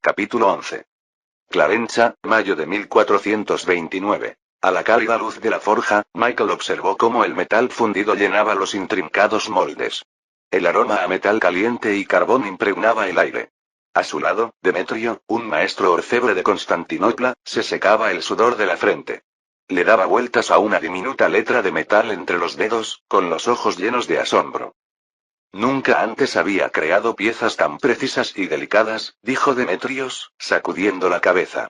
Capítulo 11. Clarencha, mayo de 1429. A la cálida luz de la forja, Michael observó cómo el metal fundido llenaba los intrincados moldes. El aroma a metal caliente y carbón impregnaba el aire. A su lado, Demetrio, un maestro orfebre de Constantinopla, se secaba el sudor de la frente. Le daba vueltas a una diminuta letra de metal entre los dedos, con los ojos llenos de asombro. Nunca antes había creado piezas tan precisas y delicadas, dijo Demetrios, sacudiendo la cabeza.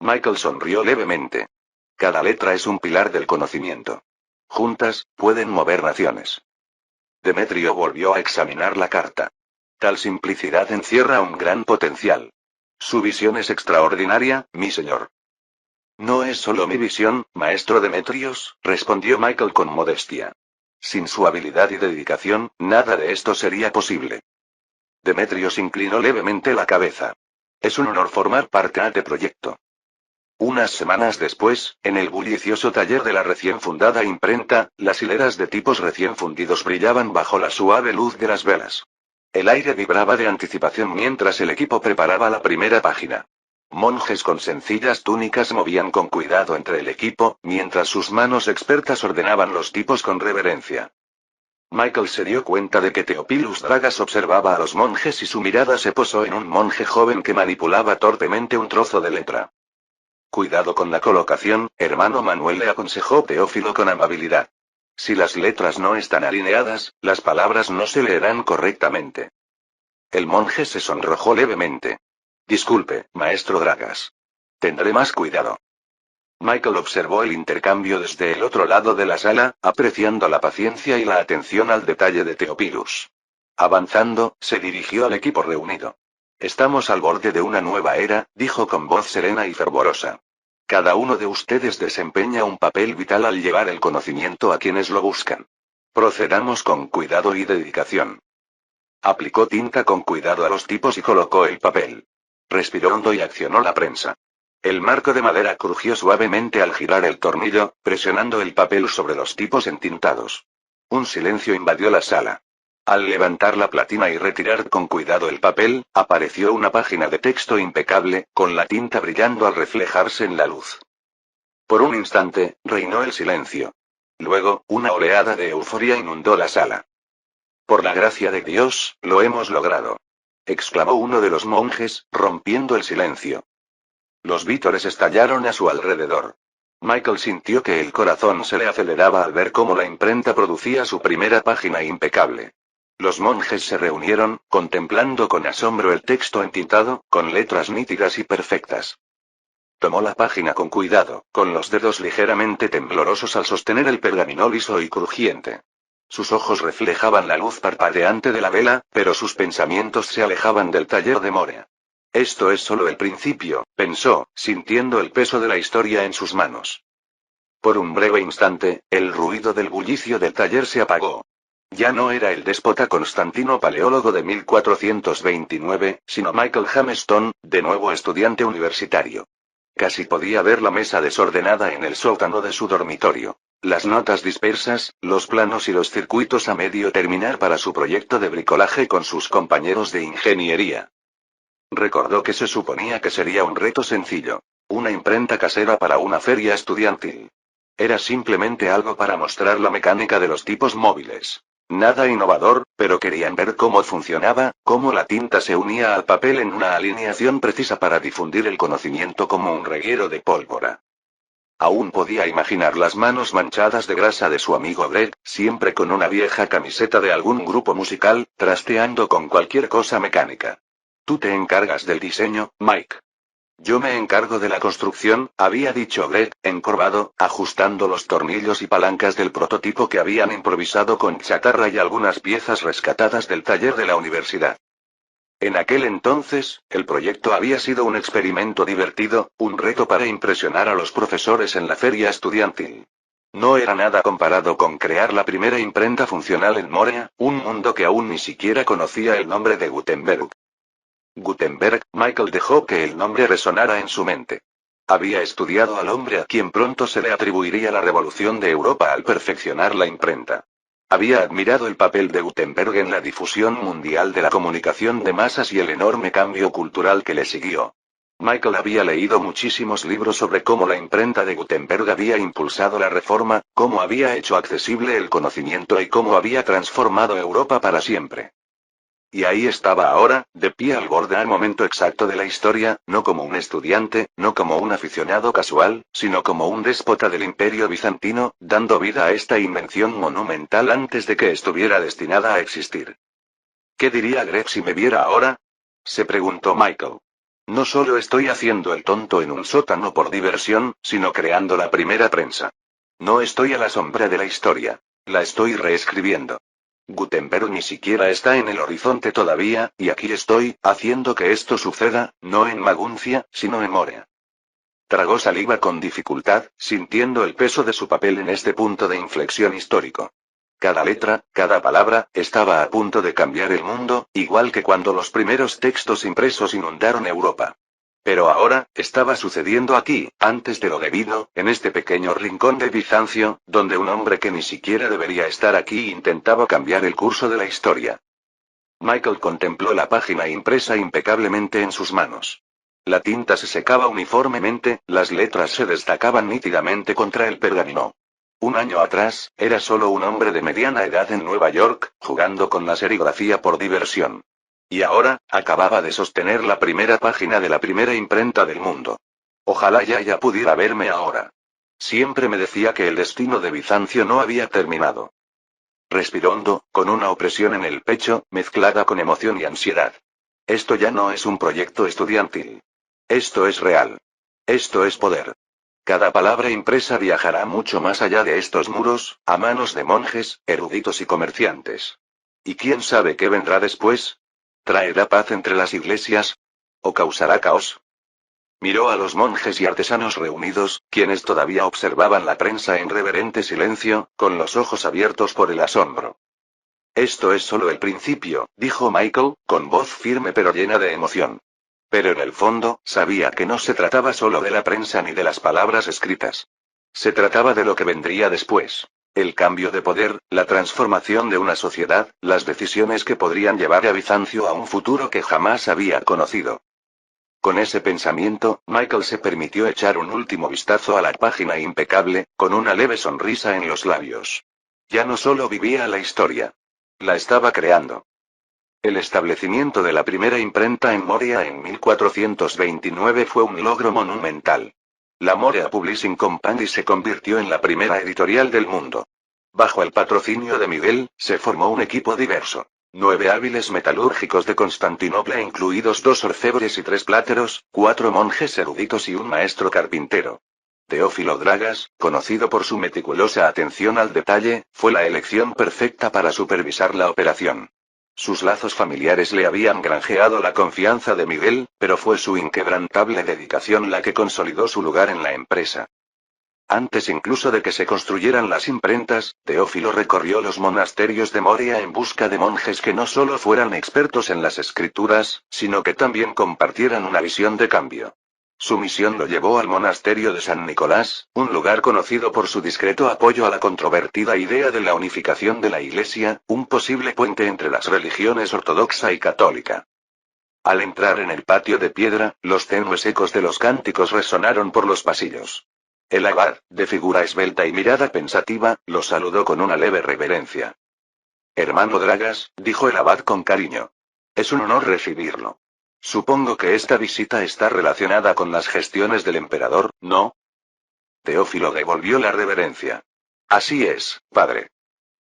Michael sonrió levemente. Cada letra es un pilar del conocimiento. Juntas, pueden mover naciones. Demetrio volvió a examinar la carta. Tal simplicidad encierra un gran potencial. Su visión es extraordinaria, mi señor. No es solo mi visión, maestro Demetrios, respondió Michael con modestia. Sin su habilidad y dedicación, nada de esto sería posible. Demetrios inclinó levemente la cabeza. Es un honor formar parte de este proyecto. Unas semanas después, en el bullicioso taller de la recién fundada imprenta, las hileras de tipos recién fundidos brillaban bajo la suave luz de las velas. El aire vibraba de anticipación mientras el equipo preparaba la primera página. Monjes con sencillas túnicas movían con cuidado entre el equipo, mientras sus manos expertas ordenaban los tipos con reverencia. Michael se dio cuenta de que Theophilus Dragas observaba a los monjes y su mirada se posó en un monje joven que manipulaba torpemente un trozo de letra. Cuidado con la colocación, hermano Manuel, le aconsejó Teófilo con amabilidad. Si las letras no están alineadas, las palabras no se leerán correctamente. El monje se sonrojó levemente. Disculpe, maestro Dragas. Tendré más cuidado. Michael observó el intercambio desde el otro lado de la sala, apreciando la paciencia y la atención al detalle de Theophilus. Avanzando, se dirigió al equipo reunido. Estamos al borde de una nueva era, dijo con voz serena y fervorosa. Cada uno de ustedes desempeña un papel vital al llevar el conocimiento a quienes lo buscan. Procedamos con cuidado y dedicación. Aplicó tinta con cuidado a los tipos y colocó el papel. Respiró hondo y accionó la prensa. El marco de madera crujió suavemente al girar el tornillo, presionando el papel sobre los tipos entintados. Un silencio invadió la sala. Al levantar la platina y retirar con cuidado el papel, apareció una página de texto impecable, con la tinta brillando al reflejarse en la luz. Por un instante, reinó el silencio. Luego, una oleada de euforia inundó la sala. Por la gracia de Dios, lo hemos logrado. Exclamó uno de los monjes, rompiendo el silencio. Los vítores estallaron a su alrededor. Michael sintió que el corazón se le aceleraba al ver cómo la imprenta producía su primera página impecable. Los monjes se reunieron, contemplando con asombro el texto entintado, con letras nítidas y perfectas. Tomó la página con cuidado, con los dedos ligeramente temblorosos al sostener el pergamino liso y crujiente. Sus ojos reflejaban la luz parpadeante de la vela, pero sus pensamientos se alejaban del taller de Morea. Esto es solo el principio, pensó, sintiendo el peso de la historia en sus manos. Por un breve instante, el ruido del bullicio del taller se apagó. Ya no era el déspota Constantino Paleólogo de 1429, sino Michael Hameston, de nuevo estudiante universitario. Casi podía ver la mesa desordenada en el sótano de su dormitorio. Las notas dispersas, los planos y los circuitos a medio terminar para su proyecto de bricolaje con sus compañeros de ingeniería. Recordó que se suponía que sería un reto sencillo. Una imprenta casera para una feria estudiantil. Era simplemente algo para mostrar la mecánica de los tipos móviles. Nada innovador, pero querían ver cómo funcionaba, cómo la tinta se unía al papel en una alineación precisa para difundir el conocimiento como un reguero de pólvora. Aún podía imaginar las manos manchadas de grasa de su amigo Greg, siempre con una vieja camiseta de algún grupo musical, trasteando con cualquier cosa mecánica. Tú te encargas del diseño, Mike. Yo me encargo de la construcción, había dicho Greg, encorvado, ajustando los tornillos y palancas del prototipo que habían improvisado con chatarra y algunas piezas rescatadas del taller de la universidad. En aquel entonces, el proyecto había sido un experimento divertido, un reto para impresionar a los profesores en la feria estudiantil. No era nada comparado con crear la primera imprenta funcional en Morea, un mundo que aún ni siquiera conocía el nombre de Gutenberg. Gutenberg, Michael dejó que el nombre resonara en su mente. Había estudiado al hombre a quien pronto se le atribuiría la revolución de Europa al perfeccionar la imprenta. Había admirado el papel de Gutenberg en la difusión mundial de la comunicación de masas y el enorme cambio cultural que le siguió. Michael había leído muchísimos libros sobre cómo la imprenta de Gutenberg había impulsado la reforma, cómo había hecho accesible el conocimiento y cómo había transformado Europa para siempre. Y ahí estaba ahora, de pie al borde al momento exacto de la historia, no como un estudiante, no como un aficionado casual, sino como un déspota del Imperio bizantino, dando vida a esta invención monumental antes de que estuviera destinada a existir. ¿Qué diría Greg si me viera ahora? Se preguntó Michael. No solo estoy haciendo el tonto en un sótano por diversión, sino creando la primera prensa. No estoy a la sombra de la historia. La estoy reescribiendo. Gutenberg ni siquiera está en el horizonte todavía, y aquí estoy, haciendo que esto suceda, no en Maguncia, sino en Moria. Tragó saliva con dificultad, sintiendo el peso de su papel en este punto de inflexión histórico. Cada letra, cada palabra, estaba a punto de cambiar el mundo, igual que cuando los primeros textos impresos inundaron Europa. Pero ahora, estaba sucediendo aquí, antes de lo debido, en este pequeño rincón de Bizancio, donde un hombre que ni siquiera debería estar aquí intentaba cambiar el curso de la historia. Michael contempló la página impresa impecablemente en sus manos. La tinta se secaba uniformemente, las letras se destacaban nítidamente contra el pergamino. Un año atrás, era solo un hombre de mediana edad en Nueva York, jugando con la serigrafía por diversión. Y ahora, acababa de sostener la primera página de la primera imprenta del mundo. Ojalá ya pudiera verme ahora. Siempre me decía que el destino de Bizancio no había terminado. Respiró hondo, con una opresión en el pecho, mezclada con emoción y ansiedad. Esto ya no es un proyecto estudiantil. Esto es real. Esto es poder. Cada palabra impresa viajará mucho más allá de estos muros, a manos de monjes, eruditos y comerciantes. ¿Y quién sabe qué vendrá después? ¿Traerá paz entre las iglesias? ¿O causará caos? Miró a los monjes y artesanos reunidos, quienes todavía observaban la prensa en reverente silencio, con los ojos abiertos por el asombro. Esto es solo el principio, dijo Michael, con voz firme pero llena de emoción. Pero en el fondo, sabía que no se trataba solo de la prensa ni de las palabras escritas. Se trataba de lo que vendría después. El cambio de poder, la transformación de una sociedad, las decisiones que podrían llevar a Bizancio a un futuro que jamás había conocido. Con ese pensamiento, Michael se permitió echar un último vistazo a la página impecable, con una leve sonrisa en los labios. Ya no solo vivía la historia. La estaba creando. El establecimiento de la primera imprenta en Moria en 1429 fue un logro monumental. La Morea Publishing Company se convirtió en la primera editorial del mundo. Bajo el patrocinio de Miguel, se formó un equipo diverso. 9 hábiles metalúrgicos de Constantinopla, incluidos 2 orfebres y 3 pláteros, 4 monjes eruditos y un maestro carpintero. Teófilo Dragas, conocido por su meticulosa atención al detalle, fue la elección perfecta para supervisar la operación. Sus lazos familiares le habían granjeado la confianza de Miguel, pero fue su inquebrantable dedicación la que consolidó su lugar en la empresa. Antes incluso de que se construyeran las imprentas, Teófilo recorrió los monasterios de Moria en busca de monjes que no solo fueran expertos en las escrituras, sino que también compartieran una visión de cambio. Su misión lo llevó al monasterio de San Nicolás, un lugar conocido por su discreto apoyo a la controvertida idea de la unificación de la Iglesia, un posible puente entre las religiones ortodoxa y católica. Al entrar en el patio de piedra, los tenues ecos de los cánticos resonaron por los pasillos. El abad, de figura esbelta y mirada pensativa, lo saludó con una leve reverencia. Hermano Dragas, dijo el abad con cariño. Es un honor recibirlo. Supongo que esta visita está relacionada con las gestiones del emperador, ¿no? Teófilo devolvió la reverencia. Así es, padre.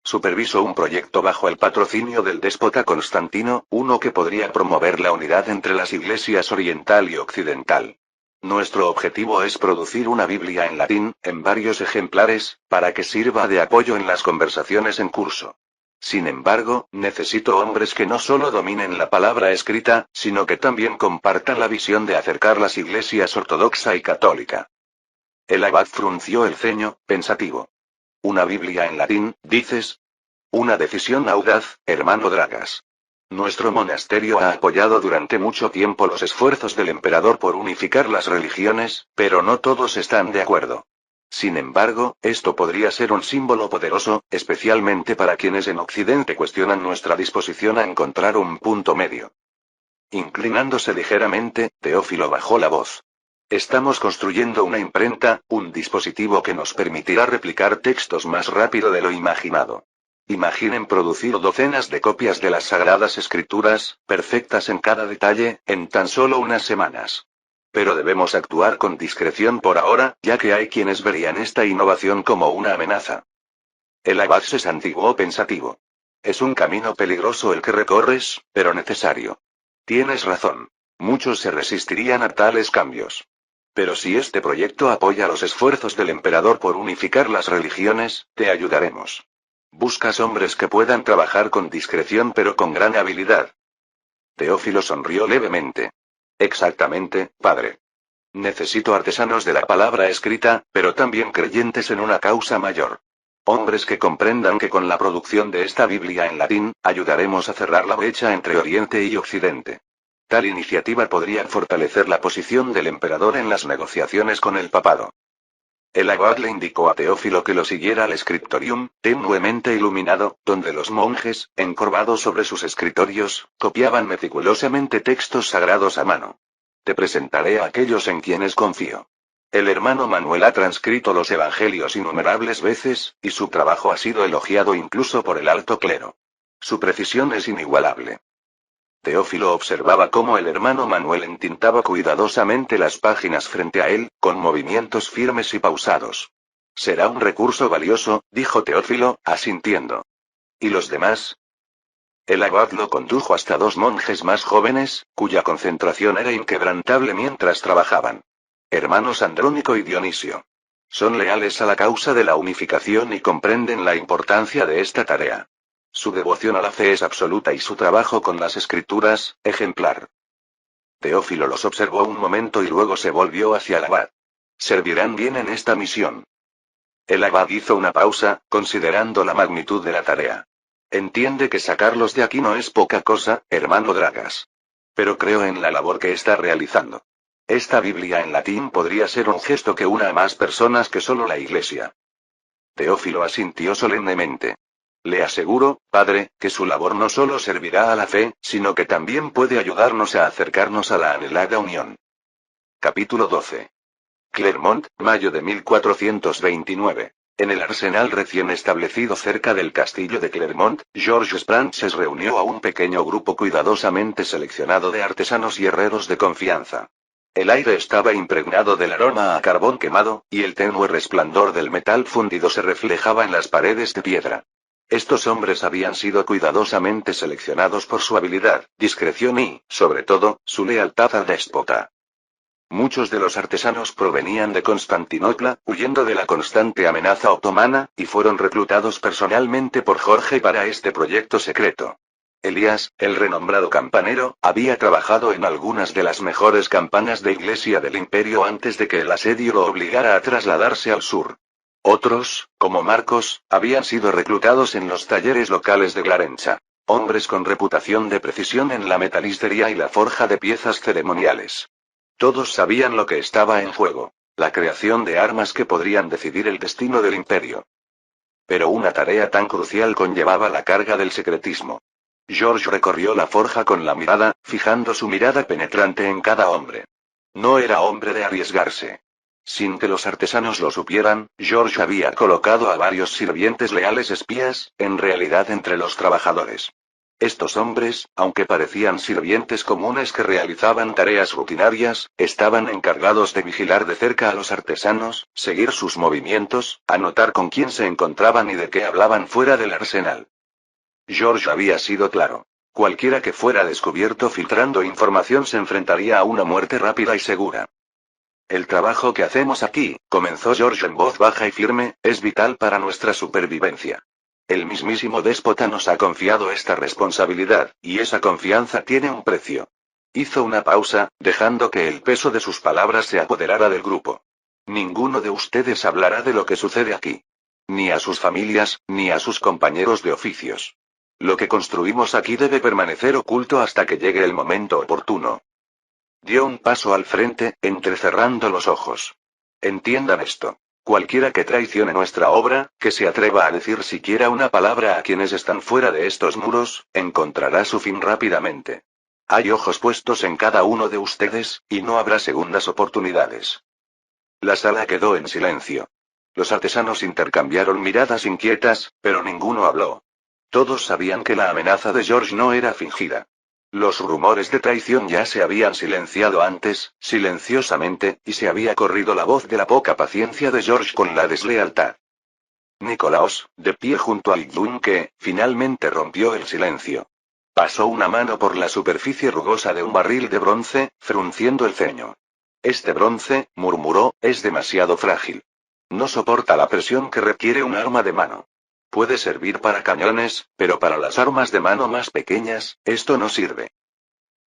Superviso un proyecto bajo el patrocinio del déspota Constantino, uno que podría promover la unidad entre las iglesias oriental y occidental. Nuestro objetivo es producir una Biblia en latín, en varios ejemplares, para que sirva de apoyo en las conversaciones en curso. Sin embargo, necesito hombres que no solo dominen la palabra escrita, sino que también compartan la visión de acercar las iglesias ortodoxa y católica. El abad frunció el ceño, pensativo. ¿Una Biblia en latín, dices? Una decisión audaz, hermano Dragas. Nuestro monasterio ha apoyado durante mucho tiempo los esfuerzos del emperador por unificar las religiones, pero no todos están de acuerdo. Sin embargo, esto podría ser un símbolo poderoso, especialmente para quienes en Occidente cuestionan nuestra disposición a encontrar un punto medio. Inclinándose ligeramente, Teófilo bajó la voz. Estamos construyendo una imprenta, un dispositivo que nos permitirá replicar textos más rápido de lo imaginado. Imaginen producir docenas de copias de las Sagradas Escrituras, perfectas en cada detalle, en tan solo unas semanas. Pero debemos actuar con discreción por ahora, ya que hay quienes verían esta innovación como una amenaza. El abad se santiguó pensativo. Es un camino peligroso el que recorres, pero necesario. Tienes razón. Muchos se resistirían a tales cambios. Pero si este proyecto apoya los esfuerzos del emperador por unificar las religiones, te ayudaremos. Buscas hombres que puedan trabajar con discreción pero con gran habilidad. Teófilo sonrió levemente. Exactamente, padre. Necesito artesanos de la palabra escrita, pero también creyentes en una causa mayor. Hombres que comprendan que con la producción de esta Biblia en latín, ayudaremos a cerrar la brecha entre Oriente y Occidente. Tal iniciativa podría fortalecer la posición del emperador en las negociaciones con el papado. El abad le indicó a Teófilo que lo siguiera al scriptorium, tenuemente iluminado, donde los monjes, encorvados sobre sus escritorios, copiaban meticulosamente textos sagrados a mano. Te presentaré a aquellos en quienes confío. El hermano Manuel ha transcrito los evangelios innumerables veces, y su trabajo ha sido elogiado incluso por el alto clero. Su precisión es inigualable. Teófilo observaba cómo el hermano Manuel entintaba cuidadosamente las páginas frente a él, con movimientos firmes y pausados. Será un recurso valioso, dijo Teófilo, asintiendo. ¿Y los demás? El abad lo condujo hasta dos monjes más jóvenes, cuya concentración era inquebrantable mientras trabajaban. Hermanos Andrónico y Dionisio. Son leales a la causa de la unificación y comprenden la importancia de esta tarea. Su devoción a la fe es absoluta y su trabajo con las escrituras, ejemplar. Teófilo los observó un momento y luego se volvió hacia el abad. Servirán bien en esta misión. El abad hizo una pausa, considerando la magnitud de la tarea. Entiende que sacarlos de aquí no es poca cosa, hermano Dragas. Pero creo en la labor que está realizando. Esta Biblia en latín podría ser un gesto que una a más personas que solo la Iglesia. Teófilo asintió solemnemente. Le aseguro, padre, que su labor no solo servirá a la fe, sino que también puede ayudarnos a acercarnos a la anhelada unión. Capítulo 12. Clermont, mayo de 1429. En el arsenal recién establecido cerca del castillo de Clermont, Georges Prances reunió a un pequeño grupo cuidadosamente seleccionado de artesanos y herreros de confianza. El aire estaba impregnado del aroma a carbón quemado, y el tenue resplandor del metal fundido se reflejaba en las paredes de piedra. Estos hombres habían sido cuidadosamente seleccionados por su habilidad, discreción y, sobre todo, su lealtad al déspota. Muchos de los artesanos provenían de Constantinopla, huyendo de la constante amenaza otomana, y fueron reclutados personalmente por Jorge para este proyecto secreto. Elías, el renombrado campanero, había trabajado en algunas de las mejores campanas de iglesia del imperio antes de que el asedio lo obligara a trasladarse al sur. Otros, como Marcos, habían sido reclutados en los talleres locales de Glarencha. Hombres con reputación de precisión en la metalistería y la forja de piezas ceremoniales. Todos sabían lo que estaba en juego, la creación de armas que podrían decidir el destino del imperio. Pero una tarea tan crucial conllevaba la carga del secretismo. George recorrió la forja con la mirada, fijando su mirada penetrante en cada hombre. No era hombre de arriesgarse. Sin que los artesanos lo supieran, George había colocado a varios sirvientes leales espías, en realidad entre los trabajadores. Estos hombres, aunque parecían sirvientes comunes que realizaban tareas rutinarias, estaban encargados de vigilar de cerca a los artesanos, seguir sus movimientos, anotar con quién se encontraban y de qué hablaban fuera del arsenal. George había sido claro. Cualquiera que fuera descubierto filtrando información se enfrentaría a una muerte rápida y segura. El trabajo que hacemos aquí, comenzó George en voz baja y firme, es vital para nuestra supervivencia. El mismísimo déspota nos ha confiado esta responsabilidad, y esa confianza tiene un precio. Hizo una pausa, dejando que el peso de sus palabras se apoderara del grupo. Ninguno de ustedes hablará de lo que sucede aquí. Ni a sus familias, ni a sus compañeros de oficios. Lo que construimos aquí debe permanecer oculto hasta que llegue el momento oportuno. Dio un paso al frente, entrecerrando los ojos. Entiendan esto. Cualquiera que traicione nuestra obra, que se atreva a decir siquiera una palabra a quienes están fuera de estos muros, encontrará su fin rápidamente. Hay ojos puestos en cada uno de ustedes, y no habrá segundas oportunidades. La sala quedó en silencio. Los artesanos intercambiaron miradas inquietas, pero ninguno habló. Todos sabían que la amenaza de George no era fingida. Los rumores de traición ya se habían silenciado antes, silenciosamente, y se había corrido la voz de la poca paciencia de George con la deslealtad. Nicolaos, de pie junto al yunque, finalmente rompió el silencio. Pasó una mano por la superficie rugosa de un barril de bronce, frunciendo el ceño. Este bronce, murmuró, es demasiado frágil. No soporta la presión que requiere un arma de mano. Puede servir para cañones, pero para las armas de mano más pequeñas, esto no sirve.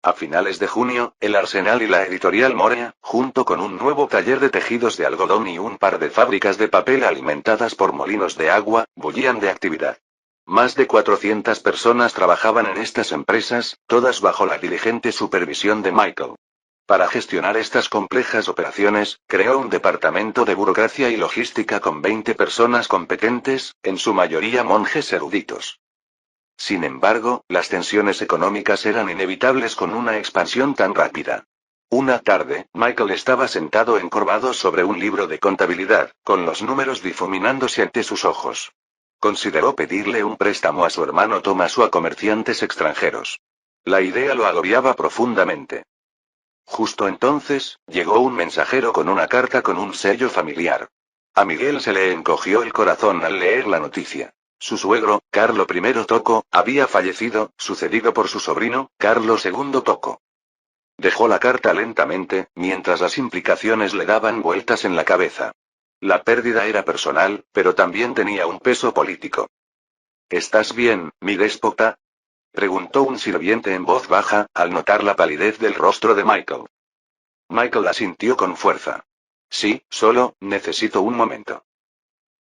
A finales de junio, el Arsenal y la editorial Morea, junto con un nuevo taller de tejidos de algodón y un par de fábricas de papel alimentadas por molinos de agua, bullían de actividad. Más de 400 personas trabajaban en estas empresas, todas bajo la diligente supervisión de Michael. Para gestionar estas complejas operaciones, creó un departamento de burocracia y logística con 20 personas competentes, en su mayoría monjes eruditos. Sin embargo, las tensiones económicas eran inevitables con una expansión tan rápida. Una tarde, Michael estaba sentado encorvado sobre un libro de contabilidad, con los números difuminándose ante sus ojos. Consideró pedirle un préstamo a su hermano Thomas o a comerciantes extranjeros. La idea lo agobiaba profundamente. Justo entonces, llegó un mensajero con una carta con un sello familiar. A Miguel se le encogió el corazón al leer la noticia. Su suegro, Carlo I Tocco, había fallecido, sucedido por su sobrino, Carlo II Tocco. Dejó la carta lentamente, mientras las implicaciones le daban vueltas en la cabeza. La pérdida era personal, pero también tenía un peso político. ¿Estás bien, mi déspota?, preguntó un sirviente en voz baja, al notar la palidez del rostro de Michael. Michael asintió con fuerza. Sí, solo, necesito un momento.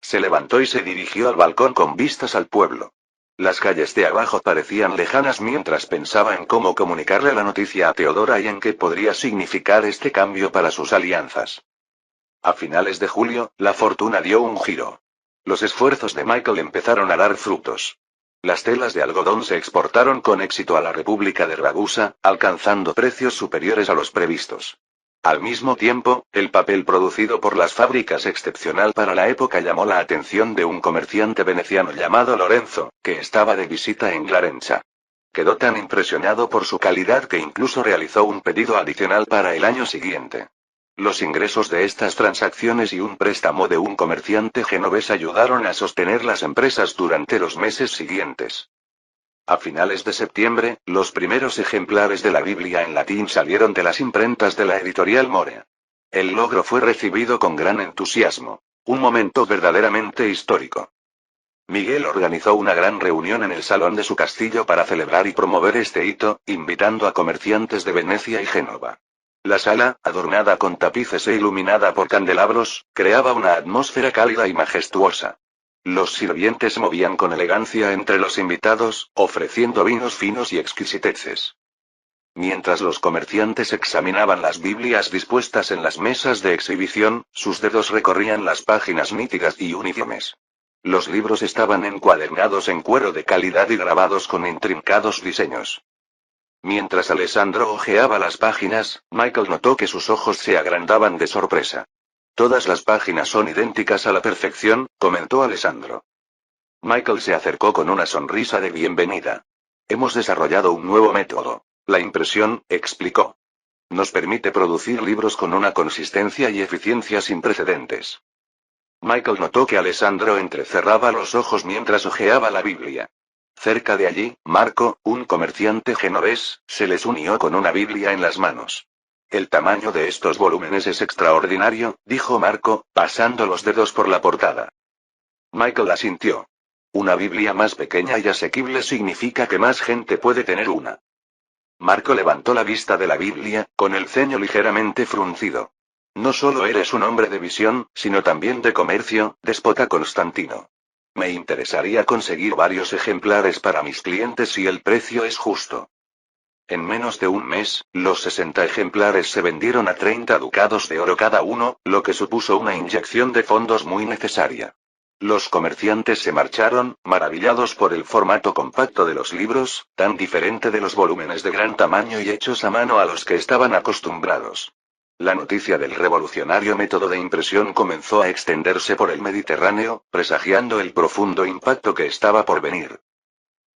Se levantó y se dirigió al balcón con vistas al pueblo. Las calles de abajo parecían lejanas mientras pensaba en cómo comunicarle la noticia a Theodora y en qué podría significar este cambio para sus alianzas. A finales de julio, la fortuna dio un giro. Los esfuerzos de Michael empezaron a dar frutos. Las telas de algodón se exportaron con éxito a la República de Ragusa, alcanzando precios superiores a los previstos. Al mismo tiempo, el papel producido por las fábricas excepcional para la época llamó la atención de un comerciante veneciano llamado Lorenzo, que estaba de visita en Clarenza. Quedó tan impresionado por su calidad que incluso realizó un pedido adicional para el año siguiente. Los ingresos de estas transacciones y un préstamo de un comerciante genovés ayudaron a sostener las empresas durante los meses siguientes. A finales de septiembre, los primeros ejemplares de la Biblia en latín salieron de las imprentas de la editorial Morea. El logro fue recibido con gran entusiasmo. Un momento verdaderamente histórico. Miguel organizó una gran reunión en el salón de su castillo para celebrar y promover este hito, invitando a comerciantes de Venecia y Génova. La sala, adornada con tapices e iluminada por candelabros, creaba una atmósfera cálida y majestuosa. Los sirvientes movían con elegancia entre los invitados, ofreciendo vinos finos y exquisiteces. Mientras los comerciantes examinaban las Biblias dispuestas en las mesas de exhibición, sus dedos recorrían las páginas nítidas y uniformes. Los libros estaban encuadernados en cuero de calidad y grabados con intrincados diseños. Mientras Alessandro hojeaba las páginas, Michael notó que sus ojos se agrandaban de sorpresa. Todas las páginas son idénticas a la perfección, comentó Alessandro. Michael se acercó con una sonrisa de bienvenida. Hemos desarrollado un nuevo método. La impresión, explicó. Nos permite producir libros con una consistencia y eficiencia sin precedentes. Michael notó que Alessandro entrecerraba los ojos mientras hojeaba la Biblia. Cerca de allí, Marco, un comerciante genovés, se les unió con una Biblia en las manos. El tamaño de estos volúmenes es extraordinario, dijo Marco, pasando los dedos por la portada. Michael asintió. Una Biblia más pequeña y asequible significa que más gente puede tener una. Marco levantó la vista de la Biblia, con el ceño ligeramente fruncido. No solo eres un hombre de visión, sino también de comercio, déspota Constantino. Me interesaría conseguir varios ejemplares para mis clientes si el precio es justo. En menos de un mes, los 60 ejemplares se vendieron a 30 ducados de oro cada uno, lo que supuso una inyección de fondos muy necesaria. Los comerciantes se marcharon, maravillados por el formato compacto de los libros, tan diferente de los volúmenes de gran tamaño y hechos a mano a los que estaban acostumbrados. La noticia del revolucionario método de impresión comenzó a extenderse por el Mediterráneo, presagiando el profundo impacto que estaba por venir.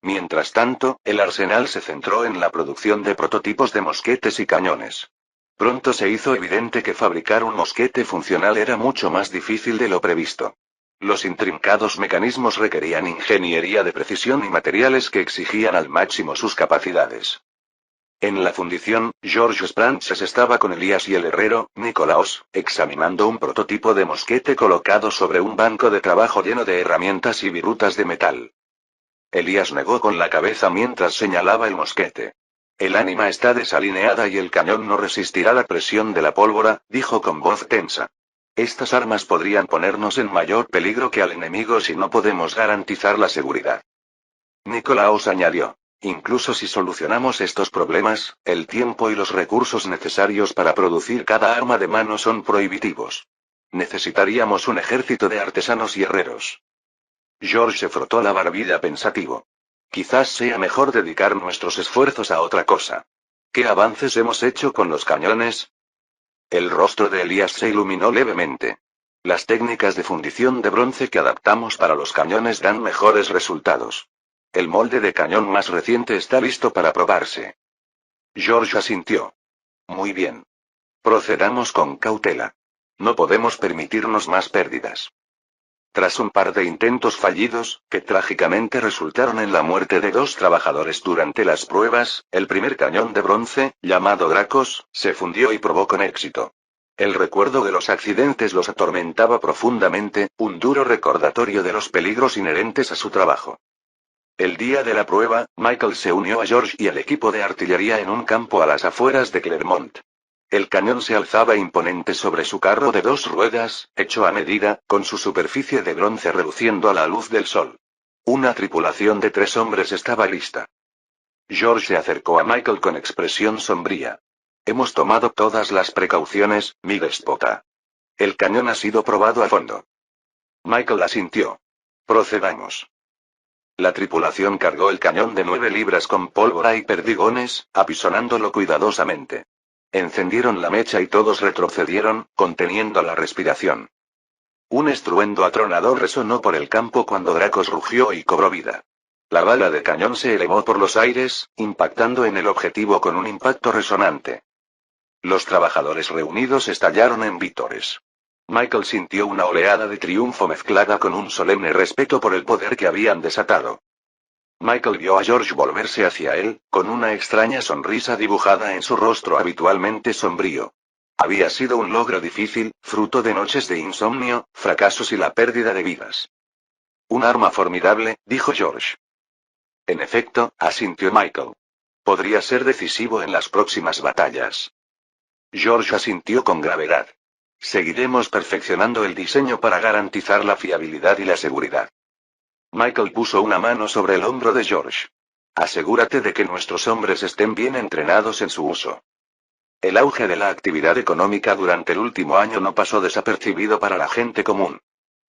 Mientras tanto, el arsenal se centró en la producción de prototipos de mosquetes y cañones. Pronto se hizo evidente que fabricar un mosquete funcional era mucho más difícil de lo previsto. Los intrincados mecanismos requerían ingeniería de precisión y materiales que exigían al máximo sus capacidades. En la fundición, George Spranches estaba con Elías y el herrero, Nicolaos, examinando un prototipo de mosquete colocado sobre un banco de trabajo lleno de herramientas y virutas de metal. Elías negó con la cabeza mientras señalaba el mosquete. El ánima está desalineada y el cañón no resistirá la presión de la pólvora, dijo con voz tensa. Estas armas podrían ponernos en mayor peligro que al enemigo si no podemos garantizar la seguridad. Nicolaos añadió. Incluso si solucionamos estos problemas, el tiempo y los recursos necesarios para producir cada arma de mano son prohibitivos. Necesitaríamos un ejército de artesanos y herreros. George se frotó la barbilla pensativo. Quizás sea mejor dedicar nuestros esfuerzos a otra cosa. ¿Qué avances hemos hecho con los cañones? El rostro de Elías se iluminó levemente. Las técnicas de fundición de bronce que adaptamos para los cañones dan mejores resultados. El molde de cañón más reciente está listo para probarse. George asintió. Muy bien. Procedamos con cautela. No podemos permitirnos más pérdidas. Tras un par de intentos fallidos, que trágicamente resultaron en la muerte de 2 trabajadores durante las pruebas, el primer cañón de bronce, llamado Dracos, se fundió y probó con éxito. El recuerdo de los accidentes los atormentaba profundamente, un duro recordatorio de los peligros inherentes a su trabajo. El día de la prueba, Michael se unió a George y al equipo de artillería en un campo a las afueras de Clermont. El cañón se alzaba imponente sobre su carro de 2 ruedas, hecho a medida, con su superficie de bronce reluciendo a la luz del sol. Una tripulación de 3 hombres estaba lista. George se acercó a Michael con expresión sombría. Hemos tomado todas las precauciones, mi déspota. El cañón ha sido probado a fondo. Michael asintió. Procedamos. La tripulación cargó el cañón de 9 libras con pólvora y perdigones, apisonándolo cuidadosamente. Encendieron la mecha y todos retrocedieron, conteniendo la respiración. Un estruendo atronador resonó por el campo cuando Dracos rugió y cobró vida. La bala de cañón se elevó por los aires, impactando en el objetivo con un impacto resonante. Los trabajadores reunidos estallaron en vítores. Michael sintió una oleada de triunfo mezclada con un solemne respeto por el poder que habían desatado. Michael vio a George volverse hacia él, con una extraña sonrisa dibujada en su rostro habitualmente sombrío. Había sido un logro difícil, fruto de noches de insomnio, fracasos y la pérdida de vidas. Un arma formidable, dijo George. En efecto, asintió Michael. Podría ser decisivo en las próximas batallas. George asintió con gravedad. Seguiremos perfeccionando el diseño para garantizar la fiabilidad y la seguridad. Michael puso una mano sobre el hombro de George. Asegúrate de que nuestros hombres estén bien entrenados en su uso. El auge de la actividad económica durante el último año no pasó desapercibido para la gente común.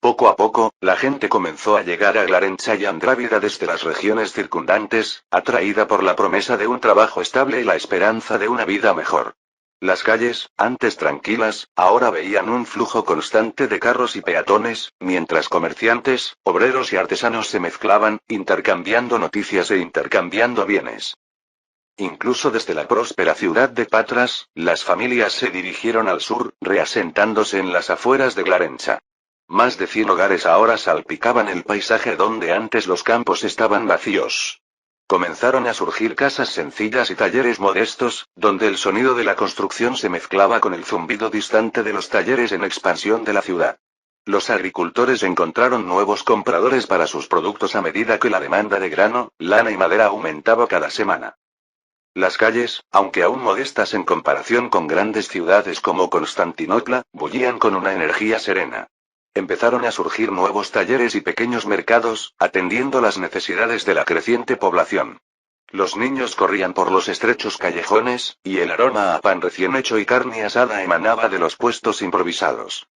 Poco a poco, la gente comenzó a llegar a Glarencha y Andrávida desde las regiones circundantes, atraída por la promesa de un trabajo estable y la esperanza de una vida mejor. Las calles, antes tranquilas, ahora veían un flujo constante de carros y peatones, mientras comerciantes, obreros y artesanos se mezclaban, intercambiando noticias e intercambiando bienes. Incluso desde la próspera ciudad de Patras, las familias se dirigieron al sur, reasentándose en las afueras de Glarencha. Más de 100 hogares ahora salpicaban el paisaje donde antes los campos estaban vacíos. Comenzaron a surgir casas sencillas y talleres modestos, donde el sonido de la construcción se mezclaba con el zumbido distante de los talleres en expansión de la ciudad. Los agricultores encontraron nuevos compradores para sus productos a medida que la demanda de grano, lana y madera aumentaba cada semana. Las calles, aunque aún modestas en comparación con grandes ciudades como Constantinopla, bullían con una energía serena. Empezaron a surgir nuevos talleres y pequeños mercados, atendiendo las necesidades de la creciente población. Los niños corrían por los estrechos callejones, y el aroma a pan recién hecho y carne asada emanaba de los puestos improvisados.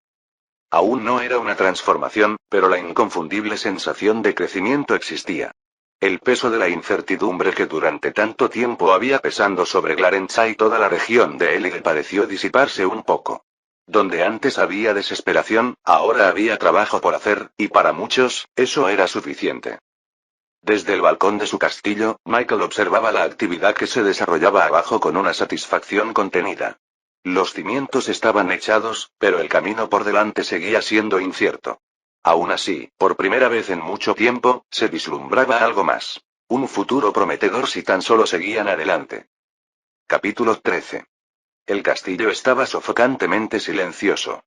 Aún no era una transformación, pero la inconfundible sensación de crecimiento existía. El peso de la incertidumbre que durante tanto tiempo había pesando sobre Clarenza y toda la región de Elide pareció disiparse un poco. Donde antes había desesperación, ahora había trabajo por hacer, y para muchos, eso era suficiente. Desde el balcón de su castillo, Michael observaba la actividad que se desarrollaba abajo con una satisfacción contenida. Los cimientos estaban echados, pero el camino por delante seguía siendo incierto. Aún así, por primera vez en mucho tiempo, se vislumbraba algo más. Un futuro prometedor si tan solo seguían adelante. Capítulo 13. El castillo estaba sofocantemente silencioso.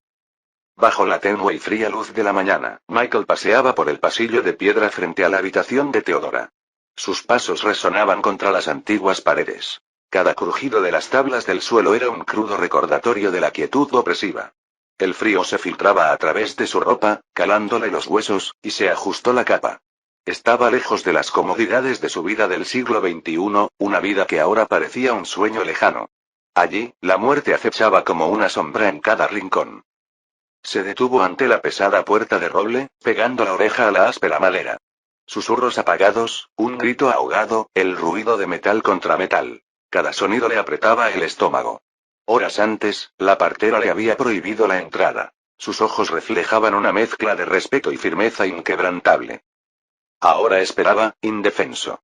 Bajo la tenue y fría luz de la mañana, Michael paseaba por el pasillo de piedra frente a la habitación de Teodora. Sus pasos resonaban contra las antiguas paredes. Cada crujido de las tablas del suelo era un crudo recordatorio de la quietud opresiva. El frío se filtraba a través de su ropa, calándole los huesos, y se ajustó la capa. Estaba lejos de las comodidades de su vida del siglo XXI, una vida que ahora parecía un sueño lejano. Allí, la muerte acechaba como una sombra en cada rincón. Se detuvo ante la pesada puerta de roble, pegando la oreja a la áspera madera. Susurros apagados, un grito ahogado, el ruido de metal contra metal. Cada sonido le apretaba el estómago. Horas antes, la partera le había prohibido la entrada. Sus ojos reflejaban una mezcla de respeto y firmeza inquebrantable. Ahora esperaba, indefenso.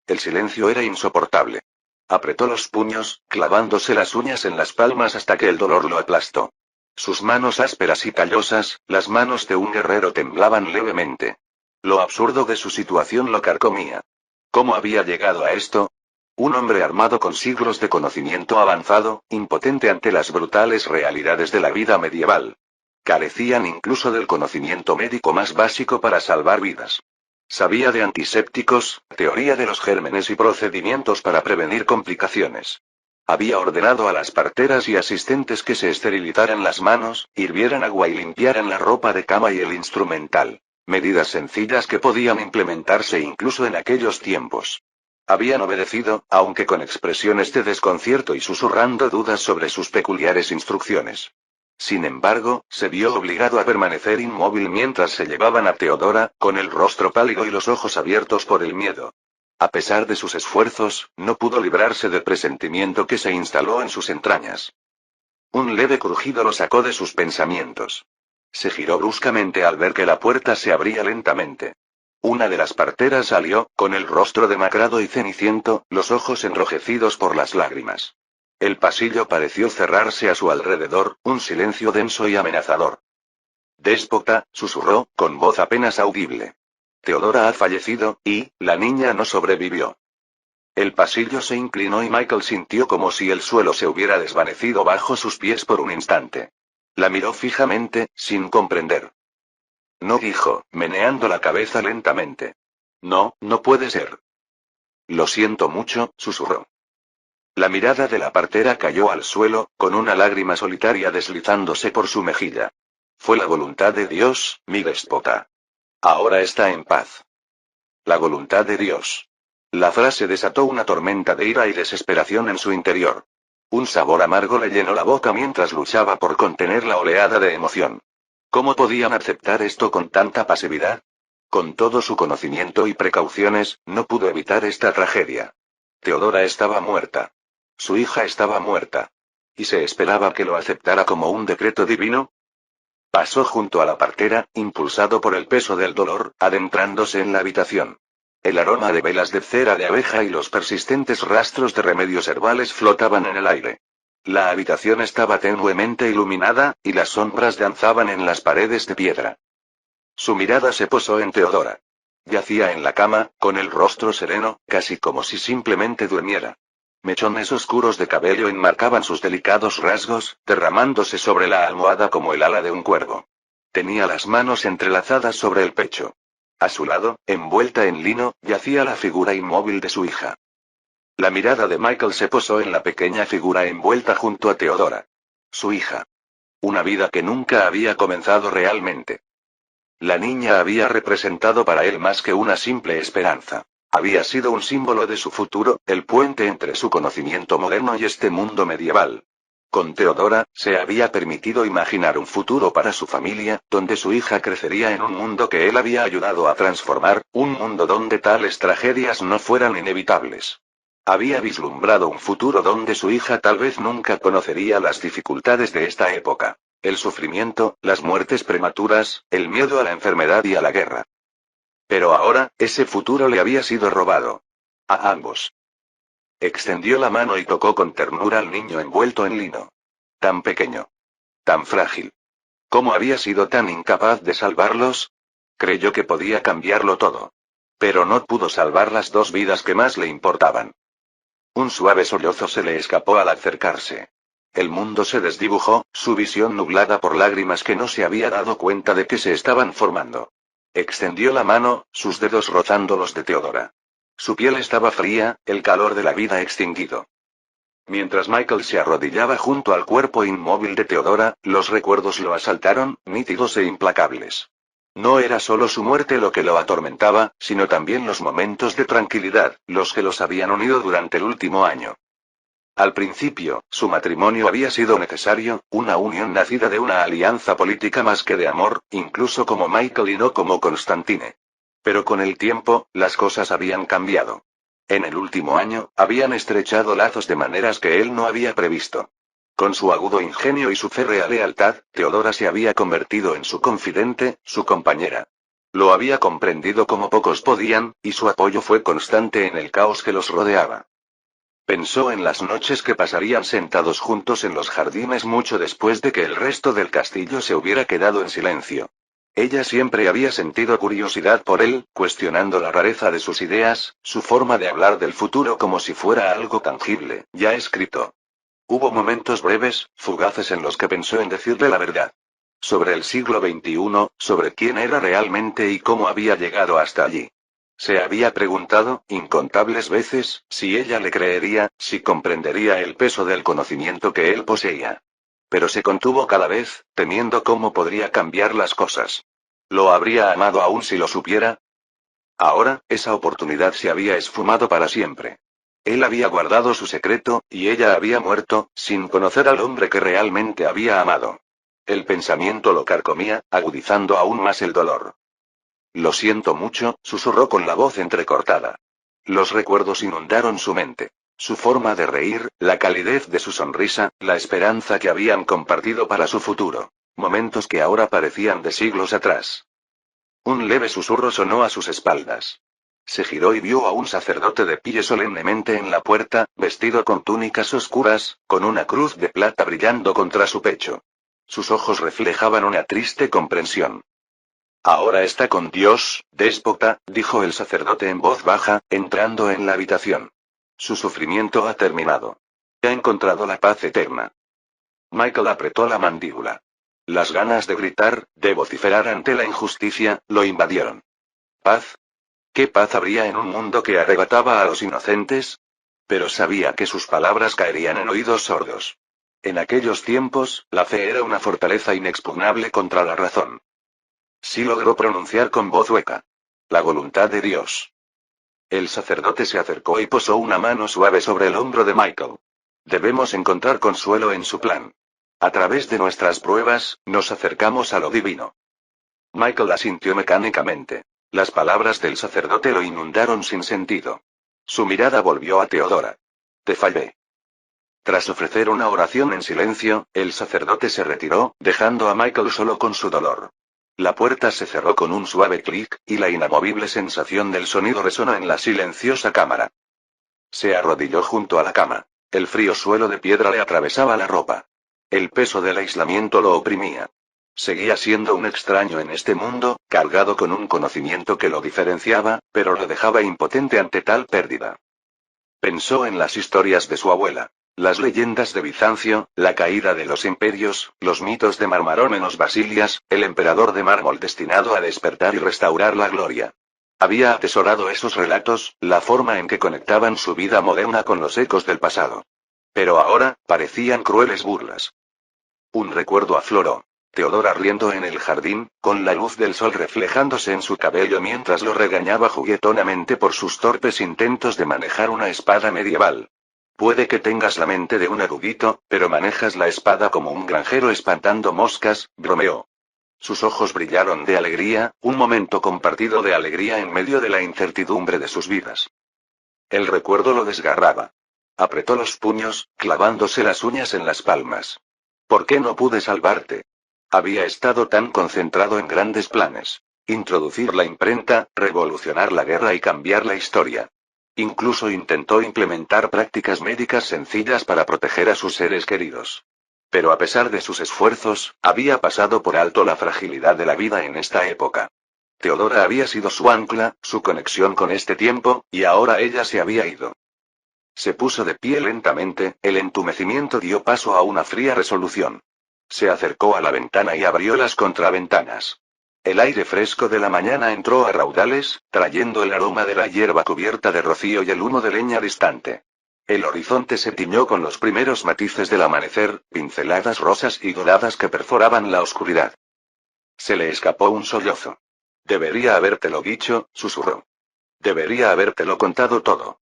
El silencio era insoportable. Apretó los puños, clavándose las uñas en las palmas hasta que el dolor lo aplastó. Sus manos ásperas y callosas, las manos de un guerrero temblaban levemente. Lo absurdo de su situación lo carcomía. ¿Cómo había llegado a esto? Un hombre armado con siglos de conocimiento avanzado, impotente ante las brutales realidades de la vida medieval. Carecían incluso del conocimiento médico más básico para salvar vidas. Sabía de antisépticos, teoría de los gérmenes y procedimientos para prevenir complicaciones. Había ordenado a las parteras y asistentes que se esterilizaran las manos, hirvieran agua y limpiaran la ropa de cama y el instrumental. Medidas sencillas que podían implementarse incluso en aquellos tiempos. Habían obedecido, aunque con expresiones de desconcierto y susurrando dudas sobre sus peculiares instrucciones. Sin embargo, se vio obligado a permanecer inmóvil mientras se llevaban a Teodora, con el rostro pálido y los ojos abiertos por el miedo. A pesar de sus esfuerzos, no pudo librarse del presentimiento que se instaló en sus entrañas. Un leve crujido lo sacó de sus pensamientos. Se giró bruscamente al ver que la puerta se abría lentamente. Una de las parteras salió, con el rostro demacrado y ceniciento, los ojos enrojecidos por las lágrimas. El pasillo pareció cerrarse a su alrededor, un silencio denso y amenazador. Déspota, susurró, con voz apenas audible. Teodora ha fallecido, y, la niña no sobrevivió. El pasillo se inclinó y Michael sintió como si el suelo se hubiera desvanecido bajo sus pies por un instante. La miró fijamente, sin comprender. No, dijo, meneando la cabeza lentamente. No, no puede ser. Lo siento mucho, susurró. La mirada de la partera cayó al suelo, con una lágrima solitaria deslizándose por su mejilla. Fue la voluntad de Dios, mi déspota. Ahora está en paz. La voluntad de Dios. La frase desató una tormenta de ira y desesperación en su interior. Un sabor amargo le llenó la boca mientras luchaba por contener la oleada de emoción. ¿Cómo podían aceptar esto con tanta pasividad? Con todo su conocimiento y precauciones, no pudo evitar esta tragedia. Teodora estaba muerta. Su hija estaba muerta. ¿Y se esperaba que lo aceptara como un decreto divino? Pasó junto a la partera, impulsado por el peso del dolor, adentrándose en la habitación. El aroma de velas de cera de abeja y los persistentes rastros de remedios herbales flotaban en el aire. La habitación estaba tenuemente iluminada, y las sombras danzaban en las paredes de piedra. Su mirada se posó en Teodora. Yacía en la cama, con el rostro sereno, casi como si simplemente durmiera. Mechones oscuros de cabello enmarcaban sus delicados rasgos, derramándose sobre la almohada como el ala de un cuervo. Tenía las manos entrelazadas sobre el pecho. A su lado, envuelta en lino, yacía la figura inmóvil de su hija. La mirada de Michael se posó en la pequeña figura envuelta junto a Teodora. Su hija. Una vida que nunca había comenzado realmente. La niña había representado para él más que una simple esperanza. Había sido un símbolo de su futuro, el puente entre su conocimiento moderno y este mundo medieval. Con Teodora, se había permitido imaginar un futuro para su familia, donde su hija crecería en un mundo que él había ayudado a transformar, un mundo donde tales tragedias no fueran inevitables. Había vislumbrado un futuro donde su hija tal vez nunca conocería las dificultades de esta época. El sufrimiento, las muertes prematuras, el miedo a la enfermedad y a la guerra. Pero ahora, ese futuro le había sido robado. A ambos. Extendió la mano y tocó con ternura al niño envuelto en lino. Tan pequeño. Tan frágil. ¿Cómo había sido tan incapaz de salvarlos? Creyó que podía cambiarlo todo. Pero no pudo salvar las dos vidas que más le importaban. Un suave sollozo se le escapó al acercarse. El mundo se desdibujó, su visión nublada por lágrimas que no se había dado cuenta de que se estaban formando. Extendió la mano, sus dedos rozando los de Teodora. Su piel estaba fría, el calor de la vida extinguido. Mientras Michael se arrodillaba junto al cuerpo inmóvil de Teodora, los recuerdos lo asaltaron, nítidos e implacables. No era solo su muerte lo que lo atormentaba, sino también los momentos de tranquilidad, los que los habían unido durante el último año. Al principio, su matrimonio había sido necesario, una unión nacida de una alianza política más que de amor, incluso como Michael y no como Constantine. Pero con el tiempo, las cosas habían cambiado. En el último año, habían estrechado lazos de maneras que él no había previsto. Con su agudo ingenio y su férrea lealtad, Teodora se había convertido en su confidente, su compañera. Lo había comprendido como pocos podían, y su apoyo fue constante en el caos que los rodeaba. Pensó en las noches que pasarían sentados juntos en los jardines mucho después de que el resto del castillo se hubiera quedado en silencio. Ella siempre había sentido curiosidad por él, cuestionando la rareza de sus ideas, su forma de hablar del futuro como si fuera algo tangible, ya escrito. Hubo momentos breves, fugaces en los que pensó en decirle la verdad. Sobre el siglo XXI, sobre quién era realmente y cómo había llegado hasta allí. Se había preguntado, incontables veces, si ella le creería, si comprendería el peso del conocimiento que él poseía. Pero se contuvo cada vez, temiendo cómo podría cambiar las cosas. ¿Lo habría amado aún si lo supiera? Ahora, esa oportunidad se había esfumado para siempre. Él había guardado su secreto, y ella había muerto, sin conocer al hombre que realmente había amado. El pensamiento lo carcomía, agudizando aún más el dolor. Lo siento mucho, susurró con la voz entrecortada. Los recuerdos inundaron su mente. Su forma de reír, la calidez de su sonrisa, la esperanza que habían compartido para su futuro. Momentos que ahora parecían de siglos atrás. Un leve susurro sonó a sus espaldas. Se giró y vio a un sacerdote de pie solemnemente en la puerta, vestido con túnicas oscuras, con una cruz de plata brillando contra su pecho. Sus ojos reflejaban una triste comprensión. Ahora está con Dios, déspota, dijo el sacerdote en voz baja, entrando en la habitación. Su sufrimiento ha terminado. Ha encontrado la paz eterna. Michael apretó la mandíbula. Las ganas de gritar, de vociferar ante la injusticia, lo invadieron. ¿Paz? ¿Qué paz habría en un mundo que arrebataba a los inocentes? Pero sabía que sus palabras caerían en oídos sordos. En aquellos tiempos, la fe era una fortaleza inexpugnable contra la razón. Sí logró pronunciar con voz hueca. La voluntad de Dios. El sacerdote se acercó y posó una mano suave sobre el hombro de Michael. Debemos encontrar consuelo en su plan. A través de nuestras pruebas, nos acercamos a lo divino. Michael asintió mecánicamente. Las palabras del sacerdote lo inundaron sin sentido. Su mirada volvió a Teodora. Te fallé. Tras ofrecer una oración en silencio, el sacerdote se retiró, dejando a Michael solo con su dolor. La puerta se cerró con un suave clic, y la inamovible sensación del sonido resonó en la silenciosa cámara. Se arrodilló junto a la cama. El frío suelo de piedra le atravesaba la ropa. El peso del aislamiento lo oprimía. Seguía siendo un extraño en este mundo, cargado con un conocimiento que lo diferenciaba, pero lo dejaba impotente ante tal pérdida. Pensó en las historias de su abuela. Las leyendas de Bizancio, la caída de los imperios, los mitos de Marmarómenos Basilias, el emperador de mármol destinado a despertar y restaurar la gloria. Había atesorado esos relatos, la forma en que conectaban su vida moderna con los ecos del pasado. Pero ahora, parecían crueles burlas. Un recuerdo afloró. Teodora riendo en el jardín, con la luz del sol reflejándose en su cabello mientras lo regañaba juguetonamente por sus torpes intentos de manejar una espada medieval. Puede que tengas la mente de un erudito, pero manejas la espada como un granjero espantando moscas, bromeó. Sus ojos brillaron de alegría, un momento compartido de alegría en medio de la incertidumbre de sus vidas. El recuerdo lo desgarraba. Apretó los puños, clavándose las uñas en las palmas. ¿Por qué no pude salvarte? Había estado tan concentrado en grandes planes. Introducir la imprenta, revolucionar la guerra y cambiar la historia. Incluso intentó implementar prácticas médicas sencillas para proteger a sus seres queridos. Pero a pesar de sus esfuerzos, había pasado por alto la fragilidad de la vida en esta época. Teodora había sido su ancla, su conexión con este tiempo, y ahora ella se había ido. Se puso de pie lentamente, el entumecimiento dio paso a una fría resolución. Se acercó a la ventana y abrió las contraventanas. El aire fresco de la mañana entró a raudales, trayendo el aroma de la hierba cubierta de rocío y el humo de leña distante. El horizonte se tiñó con los primeros matices del amanecer, pinceladas rosas y doradas que perforaban la oscuridad. Se le escapó un sollozo. Debería habértelo dicho, susurró. Debería habértelo contado todo.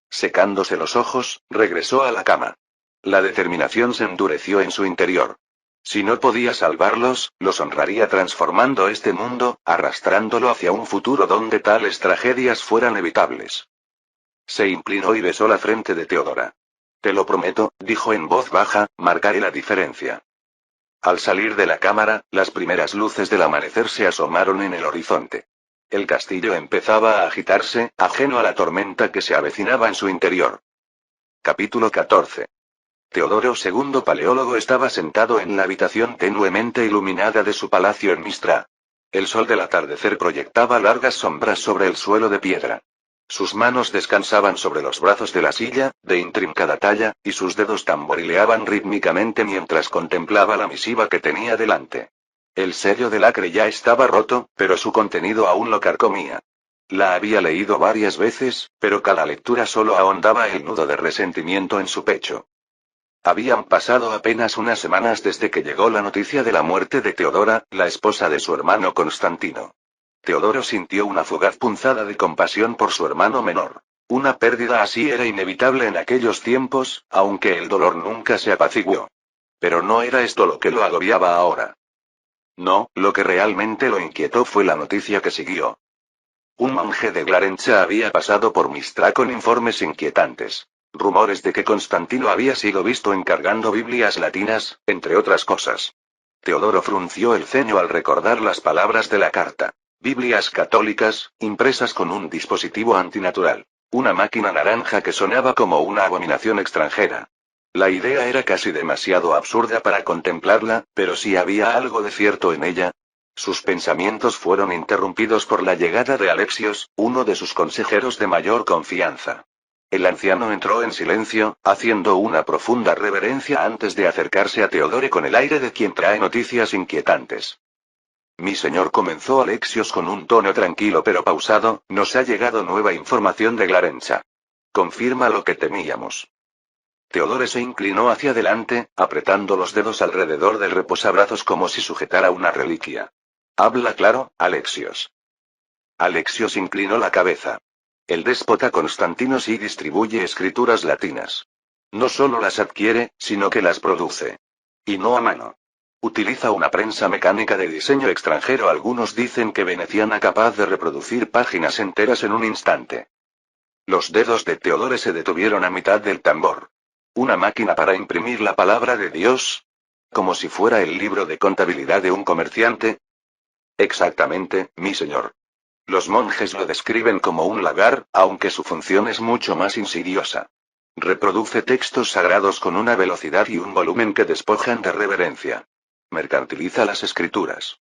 Secándose los ojos, regresó a la cama. La determinación se endureció en su interior. Si no podía salvarlos, los honraría transformando este mundo, arrastrándolo hacia un futuro donde tales tragedias fueran evitables. Se inclinó y besó la frente de Teodora. Te lo prometo, dijo en voz baja, marcaré la diferencia. Al salir de la cámara, las primeras luces del amanecer se asomaron en el horizonte. El castillo empezaba a agitarse, ajeno a la tormenta que se avecinaba en su interior. Capítulo 14. Teodoro II Paleólogo estaba sentado en la habitación tenuemente iluminada de su palacio en Mistra. El sol del atardecer proyectaba largas sombras sobre el suelo de piedra. Sus manos descansaban sobre los brazos de la silla, de intrincada talla, y sus dedos tamborileaban rítmicamente mientras contemplaba la misiva que tenía delante. El sello de lacre ya estaba roto, pero su contenido aún lo carcomía. La había leído varias veces, pero cada lectura solo ahondaba el nudo de resentimiento en su pecho. Habían pasado apenas unas semanas desde que llegó la noticia de la muerte de Teodora, la esposa de su hermano Constantino. Teodoro sintió una fugaz punzada de compasión por su hermano menor. Una pérdida así era inevitable en aquellos tiempos, aunque el dolor nunca se apaciguó. Pero no era esto lo que lo agobiaba ahora. No, lo que realmente lo inquietó fue la noticia que siguió. Un monje de Glarencha había pasado por Mistra con informes inquietantes. Rumores de que Constantino había sido visto encargando Biblias latinas, entre otras cosas. Teodoro frunció el ceño al recordar las palabras de la carta. Biblias católicas, impresas con un dispositivo antinatural. Una máquina naranja que sonaba como una abominación extranjera. La idea era casi demasiado absurda para contemplarla, pero sí había algo de cierto en ella. Sus pensamientos fueron interrumpidos por la llegada de Alexios, uno de sus consejeros de mayor confianza. El anciano entró en silencio, haciendo una profunda reverencia antes de acercarse a Teodoro con el aire de quien trae noticias inquietantes. Mi señor, comenzó Alexios con un tono tranquilo pero pausado, nos ha llegado nueva información de Glarencha. Confirma lo que temíamos. Teodoro se inclinó hacia adelante, apretando los dedos alrededor del reposabrazos como si sujetara una reliquia. Habla claro, Alexios. Alexios inclinó la cabeza. El déspota Constantino sí distribuye escrituras latinas. No solo las adquiere, sino que las produce. Y no a mano. Utiliza una prensa mecánica de diseño extranjero. Algunos dicen que veneciana capaz de reproducir páginas enteras en un instante. Los dedos de Teodoro se detuvieron a mitad del tambor. ¿Una máquina para imprimir la palabra de Dios? ¿Como si fuera el libro de contabilidad de un comerciante? Exactamente, mi señor. Los monjes lo describen como un lagar, aunque su función es mucho más insidiosa. Reproduce textos sagrados con una velocidad y un volumen que despojan de reverencia. Mercantiliza las escrituras.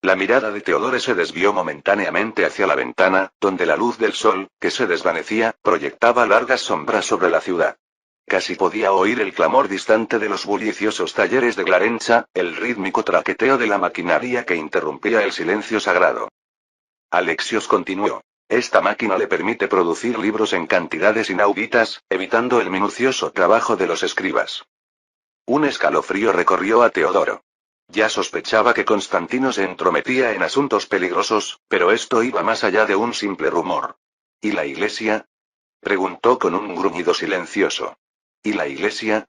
La mirada de Teodoro se desvió momentáneamente hacia la ventana, donde la luz del sol, que se desvanecía, proyectaba largas sombras sobre la ciudad. Casi podía oír el clamor distante de los bulliciosos talleres de Glarencha, el rítmico traqueteo de la maquinaria que interrumpía el silencio sagrado. Alexios continuó. Esta máquina le permite producir libros en cantidades inauditas, evitando el minucioso trabajo de los escribas. Un escalofrío recorrió a Teodoro. Ya sospechaba que Constantino se entrometía en asuntos peligrosos, pero esto iba más allá de un simple rumor. ¿Y la iglesia? Preguntó con un gruñido silencioso. ¿Y la iglesia?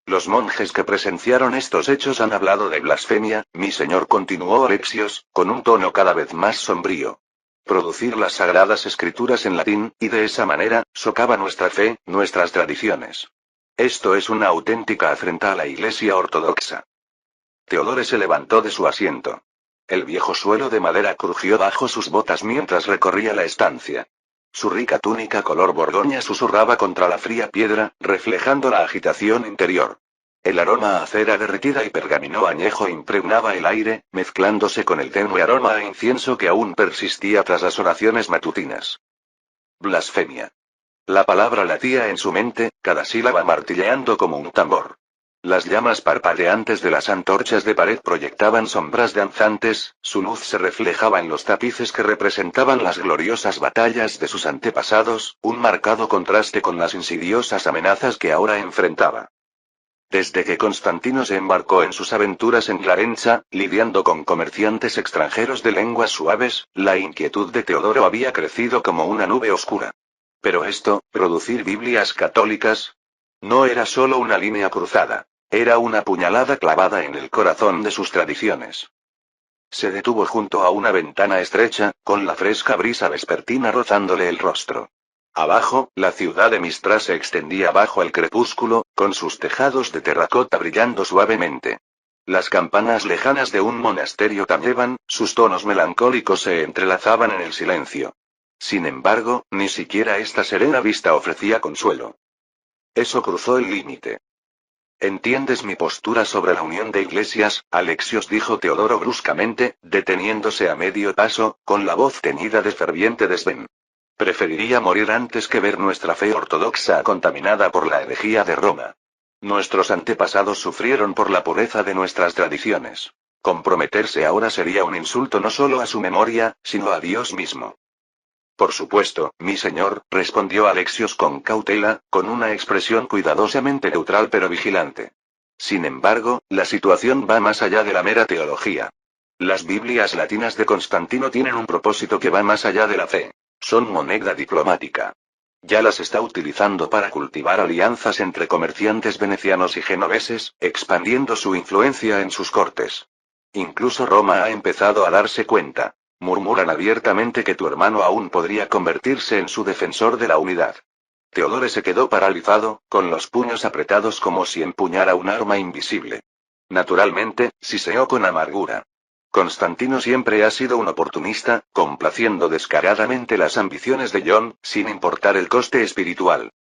Los monjes que presenciaron estos hechos han hablado de blasfemia, mi señor, continuó Alexios, con un tono cada vez más sombrío. Producir las sagradas escrituras en latín, y de esa manera, socava nuestra fe, nuestras tradiciones. Esto es una auténtica afrenta a la Iglesia ortodoxa. Teodore se levantó de su asiento. El viejo suelo de madera crujió bajo sus botas mientras recorría la estancia. Su rica túnica color borgoña susurraba contra la fría piedra, reflejando la agitación interior. El aroma a cera derretida y pergamino añejo impregnaba el aire, mezclándose con el tenue aroma a incienso que aún persistía tras las oraciones matutinas. Blasfemia. La palabra latía en su mente, cada sílaba martilleando como un tambor. Las llamas parpadeantes de las antorchas de pared proyectaban sombras danzantes, su luz se reflejaba en los tapices que representaban las gloriosas batallas de sus antepasados, un marcado contraste con las insidiosas amenazas que ahora enfrentaba. Desde que Constantino se embarcó en sus aventuras en Clarenza, lidiando con comerciantes extranjeros de lenguas suaves, la inquietud de Teodoro había crecido como una nube oscura. Pero esto, producir Biblias católicas, no era solo una línea cruzada. Era una puñalada clavada en el corazón de sus tradiciones. Se detuvo junto a una ventana estrecha, con la fresca brisa vespertina rozándole el rostro. Abajo, la ciudad de Mistra se extendía bajo el crepúsculo, con sus tejados de terracota brillando suavemente. Las campanas lejanas de un monasterio tañeban, sus tonos melancólicos se entrelazaban en el silencio. Sin embargo, ni siquiera esta serena vista ofrecía consuelo. Eso cruzó el límite. ¿Entiendes mi postura sobre la unión de iglesias, Alexios?, dijo Teodoro bruscamente, deteniéndose a medio paso, con la voz teñida de ferviente desdén. Preferiría morir antes que ver nuestra fe ortodoxa contaminada por la herejía de Roma. Nuestros antepasados sufrieron por la pureza de nuestras tradiciones. Comprometerse ahora sería un insulto no solo a su memoria, sino a Dios mismo. Por supuesto, mi señor, respondió Alexios con cautela, con una expresión cuidadosamente neutral pero vigilante. Sin embargo, la situación va más allá de la mera teología. Las Biblias latinas de Constantino tienen un propósito que va más allá de la fe. Son moneda diplomática. Ya las está utilizando para cultivar alianzas entre comerciantes venecianos y genoveses, expandiendo su influencia en sus cortes. Incluso Roma ha empezado a darse cuenta. Murmuran abiertamente que tu hermano aún podría convertirse en su defensor de la unidad. Teodore se quedó paralizado, con los puños apretados como si empuñara un arma invisible. Naturalmente, siseó con amargura. Constantino siempre ha sido un oportunista, complaciendo descaradamente las ambiciones de John, sin importar el coste espiritual.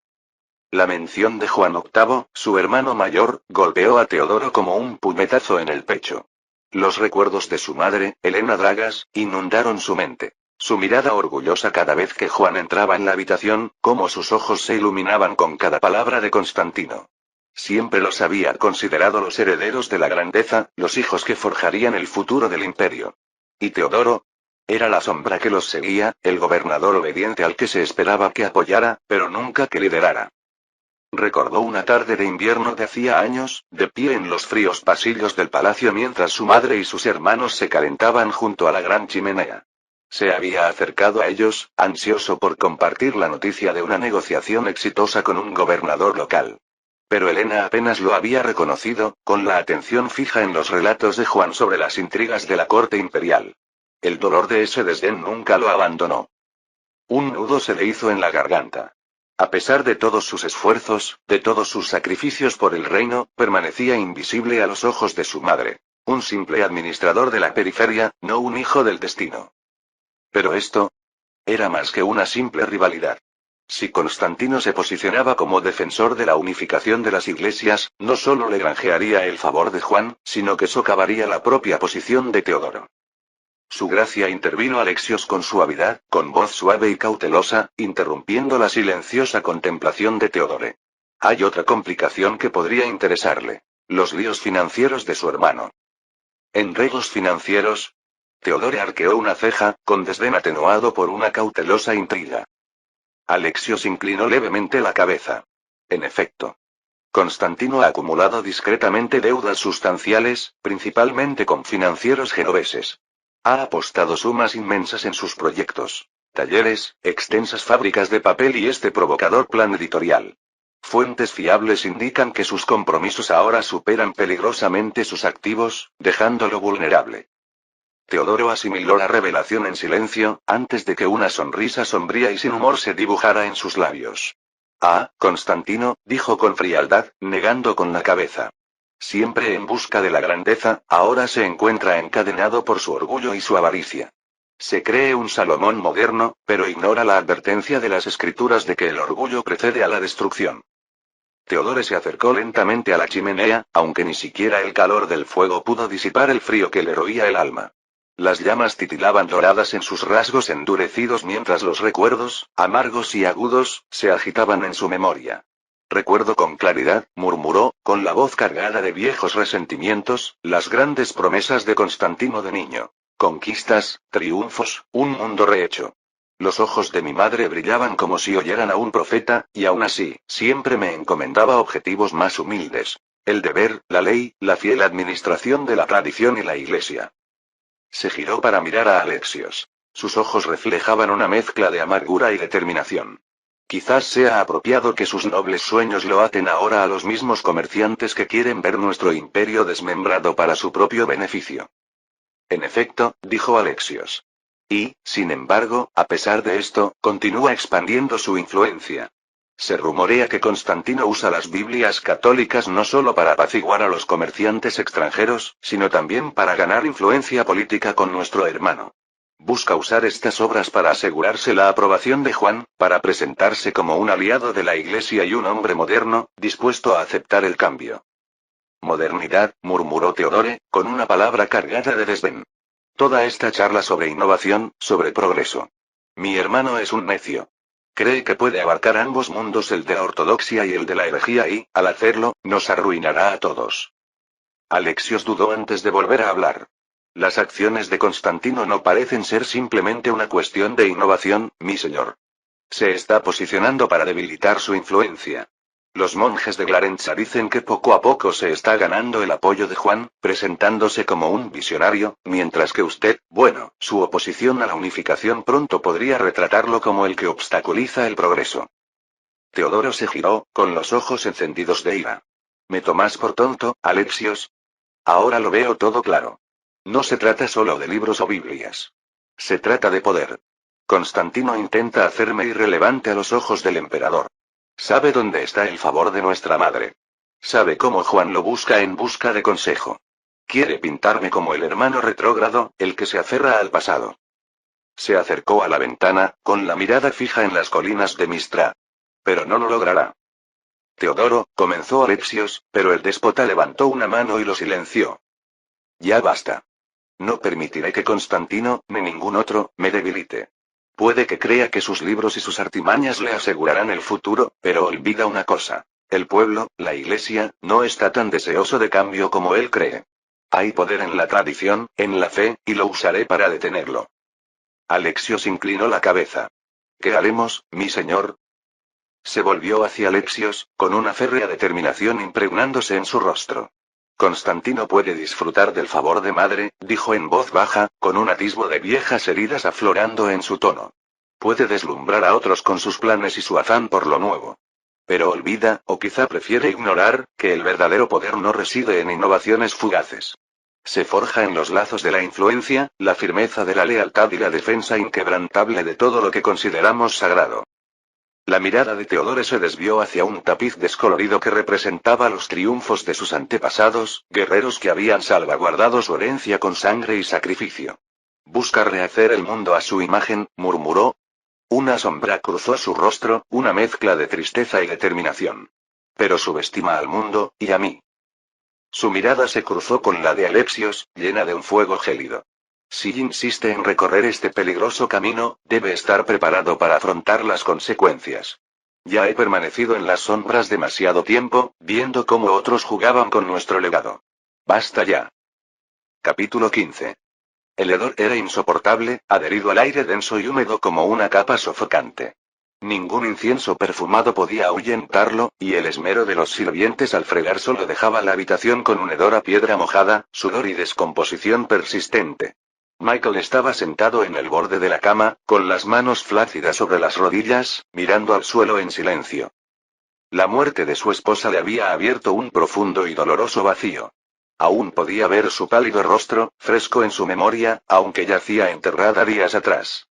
La mención de Juan VIII, su hermano mayor, golpeó a Teodoro como un puñetazo en el pecho. Los recuerdos de su madre, Helena Dragas, inundaron su mente. Su mirada orgullosa cada vez que Juan entraba en la habitación, como sus ojos se iluminaban con cada palabra de Constantino. Siempre los había considerado los herederos de la grandeza, los hijos que forjarían el futuro del imperio. ¿Y Teodoro? Era la sombra que los seguía, el gobernador obediente al que se esperaba que apoyara, pero nunca que liderara. Recordó una tarde de invierno de hacía años, de pie en los fríos pasillos del palacio mientras su madre y sus hermanos se calentaban junto a la gran chimenea. Se había acercado a ellos, ansioso por compartir la noticia de una negociación exitosa con un gobernador local. Pero Helena apenas lo había reconocido, con la atención fija en los relatos de Juan sobre las intrigas de la corte imperial. El dolor de ese desdén nunca lo abandonó. Un nudo se le hizo en la garganta. A pesar de todos sus esfuerzos, de todos sus sacrificios por el reino, permanecía invisible a los ojos de su madre. Un simple administrador de la periferia, no un hijo del destino. Pero esto era más que una simple rivalidad. Si Constantino se posicionaba como defensor de la unificación de las iglesias, no solo le granjearía el favor de Juan, sino que socavaría la propia posición de Teodoro. Su gracia, intervino Alexios con suavidad, con voz suave y cautelosa, interrumpiendo la silenciosa contemplación de Teodore. Hay otra complicación que podría interesarle. Los líos financieros de su hermano. ¿Enredos financieros? Teodore arqueó una ceja, con desdén atenuado por una cautelosa intriga. Alexios inclinó levemente la cabeza. En efecto. Constantino ha acumulado discretamente deudas sustanciales, principalmente con financieros genoveses. Ha apostado sumas inmensas en sus proyectos, talleres, extensas fábricas de papel y este provocador plan editorial. Fuentes fiables indican que sus compromisos ahora superan peligrosamente sus activos, dejándolo vulnerable. Teodoro asimiló la revelación en silencio, antes de que una sonrisa sombría y sin humor se dibujara en sus labios. Ah, Constantino, dijo con frialdad, negando con la cabeza. Siempre en busca de la grandeza, ahora se encuentra encadenado por su orgullo y su avaricia. Se cree un Salomón moderno, pero ignora la advertencia de las escrituras de que el orgullo precede a la destrucción. Teodoro se acercó lentamente a la chimenea, aunque ni siquiera el calor del fuego pudo disipar el frío que le roía el alma. Las llamas titilaban doradas en sus rasgos endurecidos mientras los recuerdos, amargos y agudos, se agitaban en su memoria. Recuerdo con claridad, murmuró, con la voz cargada de viejos resentimientos, las grandes promesas de Constantino de niño. Conquistas, triunfos, un mundo rehecho. Los ojos de mi madre brillaban como si oyeran a un profeta, y aún así, siempre me encomendaba objetivos más humildes. El deber, la ley, la fiel administración de la tradición y la iglesia. Se giró para mirar a Alexios. Sus ojos reflejaban una mezcla de amargura y determinación. Quizás sea apropiado que sus nobles sueños lo aten ahora a los mismos comerciantes que quieren ver nuestro imperio desmembrado para su propio beneficio. En efecto, dijo Alexios. Y, sin embargo, a pesar de esto, continúa expandiendo su influencia. Se rumorea que Constantino usa las Biblias católicas no solo para apaciguar a los comerciantes extranjeros, sino también para ganar influencia política con nuestro hermano. Busca usar estas obras para asegurarse la aprobación de Juan, para presentarse como un aliado de la Iglesia y un hombre moderno, dispuesto a aceptar el cambio. Modernidad, murmuró Teodore, con una palabra cargada de desdén. Toda esta charla sobre innovación, sobre progreso. Mi hermano es un necio. Cree que puede abarcar ambos mundos, el de la ortodoxia y el de la herejía, y, al hacerlo, nos arruinará a todos. Alexios dudó antes de volver a hablar. Las acciones de Constantino no parecen ser simplemente una cuestión de innovación, mi señor. Se está posicionando para debilitar su influencia. Los monjes de Glarenza dicen que poco a poco se está ganando el apoyo de Juan, presentándose como un visionario, mientras que usted, bueno, su oposición a la unificación pronto podría retratarlo como el que obstaculiza el progreso. Teodoro se giró, con los ojos encendidos de ira. ¿Me tomás por tonto, Alexios? Ahora lo veo todo claro. No se trata solo de libros o Biblias. Se trata de poder. Constantino intenta hacerme irrelevante a los ojos del emperador. Sabe dónde está el favor de nuestra madre. Sabe cómo Juan lo busca en busca de consejo. Quiere pintarme como el hermano retrógrado, el que se aferra al pasado. Se acercó a la ventana, con la mirada fija en las colinas de Mistra. Pero no lo logrará. Teodoro, comenzó Alexios, pero el déspota levantó una mano y lo silenció. Ya basta. No permitiré que Constantino, ni ningún otro, me debilite. Puede que crea que sus libros y sus artimañas le asegurarán el futuro, pero olvida una cosa. El pueblo, la iglesia, no está tan deseoso de cambio como él cree. Hay poder en la tradición, en la fe, y lo usaré para detenerlo. Alexios inclinó la cabeza. ¿Qué haremos, mi señor? Se volvió hacia Alexios, con una férrea determinación impregnándose en su rostro. Constantino puede disfrutar del favor de madre, dijo en voz baja, con un atisbo de viejas heridas aflorando en su tono. Puede deslumbrar a otros con sus planes y su afán por lo nuevo. Pero olvida, o quizá prefiere ignorar, que el verdadero poder no reside en innovaciones fugaces. Se forja en los lazos de la influencia, la firmeza de la lealtad y la defensa inquebrantable de todo lo que consideramos sagrado. La mirada de Teodoro se desvió hacia un tapiz descolorido que representaba los triunfos de sus antepasados, guerreros que habían salvaguardado su herencia con sangre y sacrificio. Busca rehacer el mundo a su imagen, murmuró. Una sombra cruzó su rostro, una mezcla de tristeza y determinación. Pero subestima al mundo, y a mí. Su mirada se cruzó con la de Alexios, llena de un fuego gélido. Si insiste en recorrer este peligroso camino, debe estar preparado para afrontar las consecuencias. Ya he permanecido en las sombras demasiado tiempo, viendo cómo otros jugaban con nuestro legado. Basta ya. Capítulo 15. El hedor era insoportable, adherido al aire denso y húmedo como una capa sofocante. Ningún incienso perfumado podía ahuyentarlo, y el esmero de los sirvientes al fregar solo dejaba la habitación con un hedor a piedra mojada, sudor y descomposición persistente. Michael estaba sentado en el borde de la cama, con las manos flácidas sobre las rodillas, mirando al suelo en silencio. La muerte de su esposa le había abierto un profundo y doloroso vacío. Aún podía ver su pálido rostro, fresco en su memoria, aunque yacía enterrada días atrás.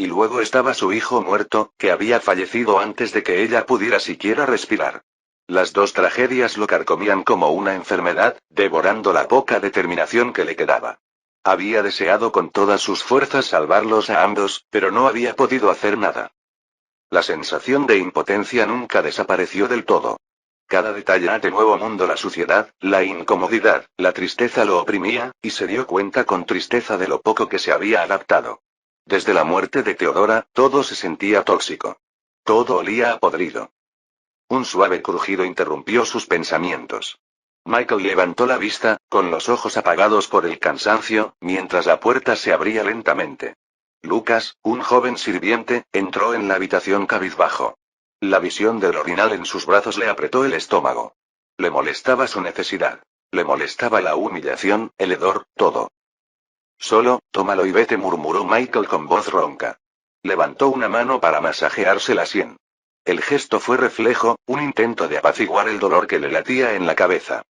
Y luego estaba su hijo muerto, que había fallecido antes de que ella pudiera siquiera respirar. Las dos tragedias lo carcomían como una enfermedad, devorando la poca determinación que le quedaba. Había deseado con todas sus fuerzas salvarlos a ambos, pero no había podido hacer nada. La sensación de impotencia nunca desapareció del todo. Cada detalle de Nuevo Mundo, la suciedad, la incomodidad, la tristeza lo oprimía, y se dio cuenta con tristeza de lo poco que se había adaptado. Desde la muerte de Teodora, todo se sentía tóxico. Todo olía a podrido. Un suave crujido interrumpió sus pensamientos. Michael levantó la vista, con los ojos apagados por el cansancio, mientras la puerta se abría lentamente. Lucas, un joven sirviente, entró en la habitación cabizbajo. La visión del orinal en sus brazos le apretó el estómago. Le molestaba su necesidad. Le molestaba la humillación, el hedor, todo. Solo, tómalo y vete, murmuró Michael con voz ronca. Levantó una mano para masajearse la sien. El gesto fue reflejo, un intento de apaciguar el dolor que le latía en la cabeza.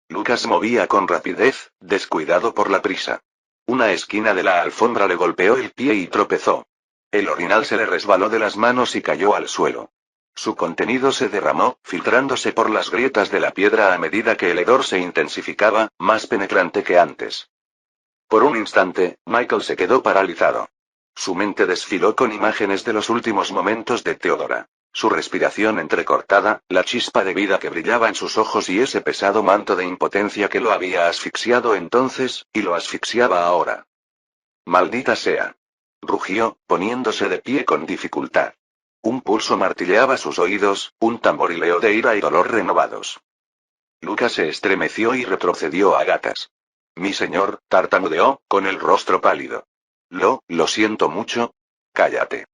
Lucas movía con rapidez, descuidado por la prisa. Una esquina de la alfombra le golpeó el pie y tropezó. El orinal se le resbaló de las manos y cayó al suelo. Su contenido se derramó, filtrándose por las grietas de la piedra a medida que el hedor se intensificaba, más penetrante que antes. Por un instante, Michael se quedó paralizado. Su mente desfiló con imágenes de los últimos momentos de Teodora. Su respiración entrecortada, la chispa de vida que brillaba en sus ojos y ese pesado manto de impotencia que lo había asfixiado entonces, y lo asfixiaba ahora. «Maldita sea», rugió, poniéndose de pie con dificultad. Un pulso martilleaba sus oídos, un tamborileo de ira y dolor renovados. Lucas se estremeció y retrocedió a gatas. «Mi señor», tartamudeó, con el rostro pálido. Lo siento mucho». «Cállate»,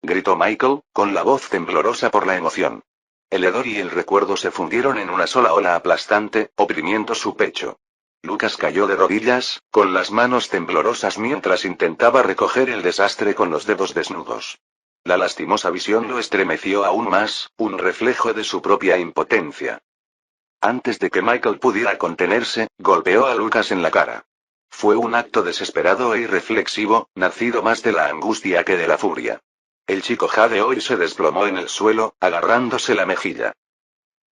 gritó Michael, con la voz temblorosa por la emoción. El hedor y el recuerdo se fundieron en una sola ola aplastante, oprimiendo su pecho. Lucas cayó de rodillas, con las manos temblorosas mientras intentaba recoger el desastre con los dedos desnudos. La lastimosa visión lo estremeció aún más, un reflejo de su propia impotencia. Antes de que Michael pudiera contenerse, golpeó a Lucas en la cara. Fue un acto desesperado e irreflexivo, nacido más de la angustia que de la furia. El chico jadeó y se desplomó en el suelo, agarrándose la mejilla.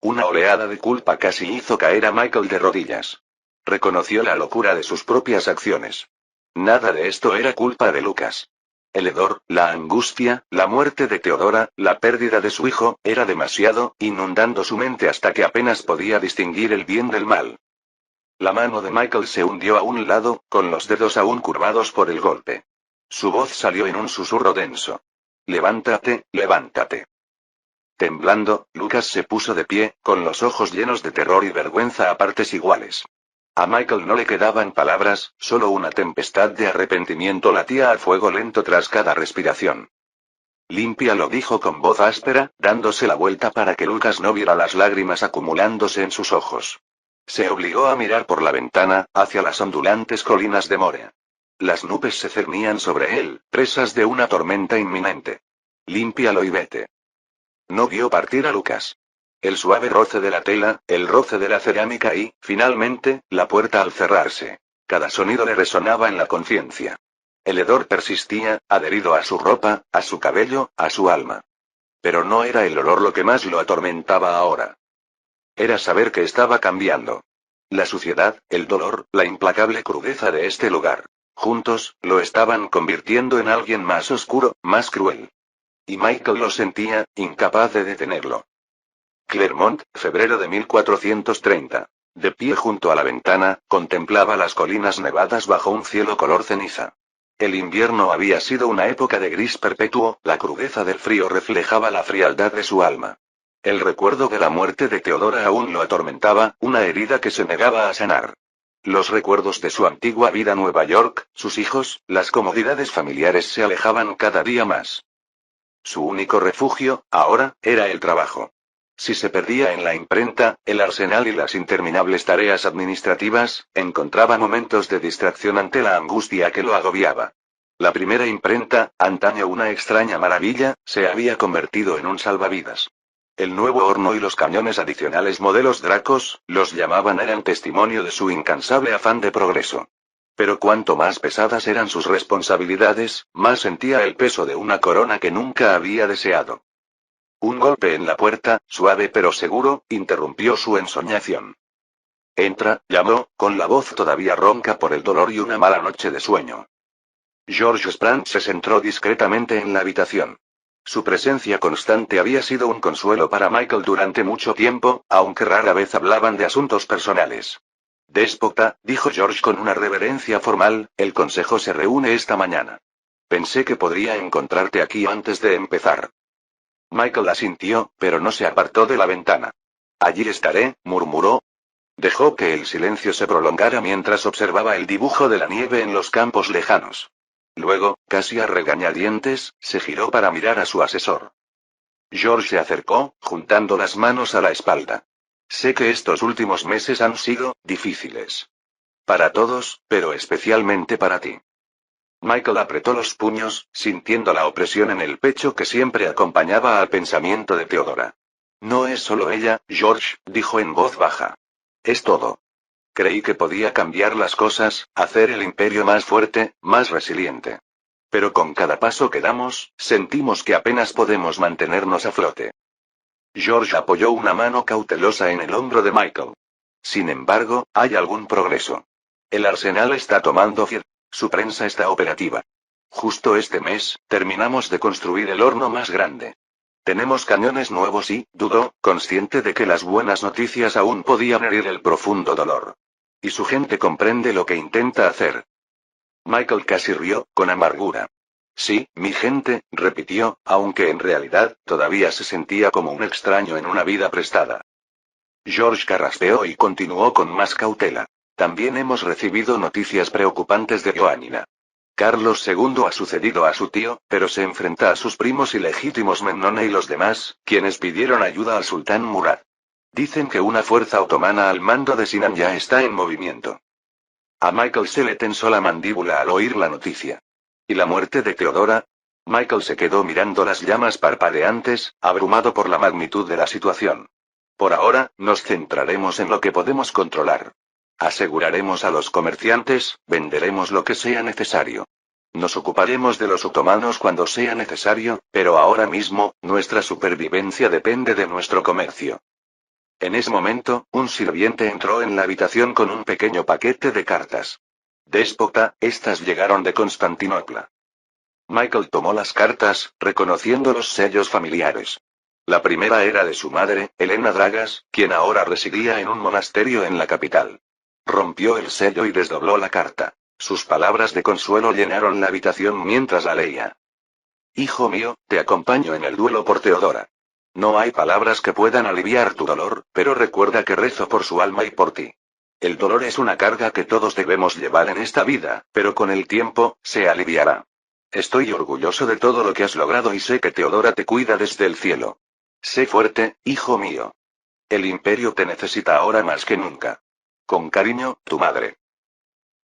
Una oleada de culpa casi hizo caer a Michael de rodillas. Reconoció la locura de sus propias acciones. Nada de esto era culpa de Lucas. El hedor, la angustia, la muerte de Teodora, la pérdida de su hijo, era demasiado, inundando su mente hasta que apenas podía distinguir el bien del mal. La mano de Michael se hundió a un lado, con los dedos aún curvados por el golpe. Su voz salió en un susurro denso. «Levántate, levántate». Temblando, Lucas se puso de pie, con los ojos llenos de terror y vergüenza a partes iguales. A Michael no le quedaban palabras, solo una tempestad de arrepentimiento latía a fuego lento tras cada respiración. «Límpialo», dijo con voz áspera, dándose la vuelta para que Lucas no viera las lágrimas acumulándose en sus ojos. Se obligó a mirar por la ventana, hacia las ondulantes colinas de Morea. Las nubes se cernían sobre él, presas de una tormenta inminente. «Límpialo y vete». No vio partir a Lucas. El suave roce de la tela, el roce de la cerámica y, finalmente, la puerta al cerrarse. Cada sonido le resonaba en la conciencia. El hedor persistía, adherido a su ropa, a su cabello, a su alma. Pero no era el olor lo que más lo atormentaba ahora. Era saber que estaba cambiando. La suciedad, el dolor, la implacable crudeza de este lugar. Juntos, lo estaban convirtiendo en alguien más oscuro, más cruel. Y Michael lo sentía, incapaz de detenerlo. Clermont, febrero de 1430. De pie junto a la ventana, contemplaba las colinas nevadas bajo un cielo color ceniza. El invierno había sido una época de gris perpetuo, la crudeza del frío reflejaba la frialdad de su alma. El recuerdo de la muerte de Teodora aún lo atormentaba, una herida que se negaba a sanar. Los recuerdos de su antigua vida en Nueva York, sus hijos, las comodidades familiares se alejaban cada día más. Su único refugio, ahora, era el trabajo. Si se perdía en la imprenta, el arsenal y las interminables tareas administrativas, encontraba momentos de distracción ante la angustia que lo agobiaba. La primera imprenta, antaño una extraña maravilla, se había convertido en un salvavidas. El nuevo horno y los cañones adicionales modelos Dracos, los llamaban, eran testimonio de su incansable afán de progreso. Pero cuanto más pesadas eran sus responsabilidades, más sentía el peso de una corona que nunca había deseado. Un golpe en la puerta, suave pero seguro, interrumpió su ensoñación. Entra, llamó, con la voz todavía ronca por el dolor y una mala noche de sueño. George Sprant se centró discretamente en la habitación. Su presencia constante había sido un consuelo para Michael durante mucho tiempo, aunque rara vez hablaban de asuntos personales. Déspota, dijo George con una reverencia formal, el consejo se reúne esta mañana. Pensé que podría encontrarte aquí antes de empezar. Michael asintió, pero no se apartó de la ventana. Allí estaré, murmuró. Dejó que el silencio se prolongara mientras observaba el dibujo de la nieve en los campos lejanos. Luego, casi a regañadientes, se giró para mirar a su asesor. George se acercó, juntando las manos a la espalda. Sé que estos últimos meses han sido difíciles. Para todos, pero especialmente para ti. Michael apretó los puños, sintiendo la opresión en el pecho que siempre acompañaba al pensamiento de Theodora. No es solo ella, George, dijo en voz baja. Es todo. Creí que podía cambiar las cosas, hacer el imperio más fuerte, más resiliente. Pero con cada paso que damos, sentimos que apenas podemos mantenernos a flote. George apoyó una mano cautelosa en el hombro de Michael. Sin embargo, hay algún progreso. El arsenal está tomando forma. Su prensa está operativa. Justo este mes, terminamos de construir el horno más grande. Tenemos cañones nuevos y, dudó, consciente de que las buenas noticias aún podían herir el profundo dolor. Y su gente comprende lo que intenta hacer. Michael casi rió, con amargura. Sí, mi gente, repitió, aunque en realidad, todavía se sentía como un extraño en una vida prestada. George carraspeó y continuó con más cautela. También hemos recibido noticias preocupantes de Joannina. Carlos II ha sucedido a su tío, pero se enfrenta a sus primos ilegítimos Memnone y los demás, quienes pidieron ayuda al sultán Murad. Dicen que una fuerza otomana al mando de Sinan ya está en movimiento. A Michael se le tensó la mandíbula al oír la noticia. ¿Y la muerte de Theodora? Michael se quedó mirando las llamas parpadeantes, abrumado por la magnitud de la situación. Por ahora, nos centraremos en lo que podemos controlar. Aseguraremos a los comerciantes, venderemos lo que sea necesario. Nos ocuparemos de los otomanos cuando sea necesario, pero ahora mismo, nuestra supervivencia depende de nuestro comercio. En ese momento, un sirviente entró en la habitación con un pequeño paquete de cartas. Déspota, estas llegaron de Constantinopla. Michael tomó las cartas, reconociendo los sellos familiares. La primera era de su madre, Elena Dragas, quien ahora residía en un monasterio en la capital. Rompió el sello y desdobló la carta. Sus palabras de consuelo llenaron la habitación mientras la leía. Hijo mío, te acompaño en el duelo por Theodora. No hay palabras que puedan aliviar tu dolor, pero recuerda que rezo por su alma y por ti. El dolor es una carga que todos debemos llevar en esta vida, pero con el tiempo, se aliviará. Estoy orgulloso de todo lo que has logrado y sé que Theodora te cuida desde el cielo. Sé fuerte, hijo mío. El imperio te necesita ahora más que nunca. Con cariño, tu madre.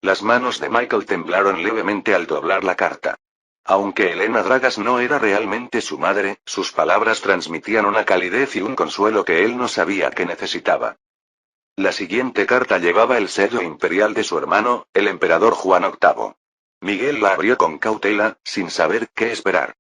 Las manos de Michael temblaron levemente al doblar la carta. Aunque Elena Dragas no era realmente su madre, sus palabras transmitían una calidez y un consuelo que él no sabía que necesitaba. La siguiente carta llevaba el sello imperial de su hermano, el emperador Juan VIII. Miguel la abrió con cautela, sin saber qué esperar.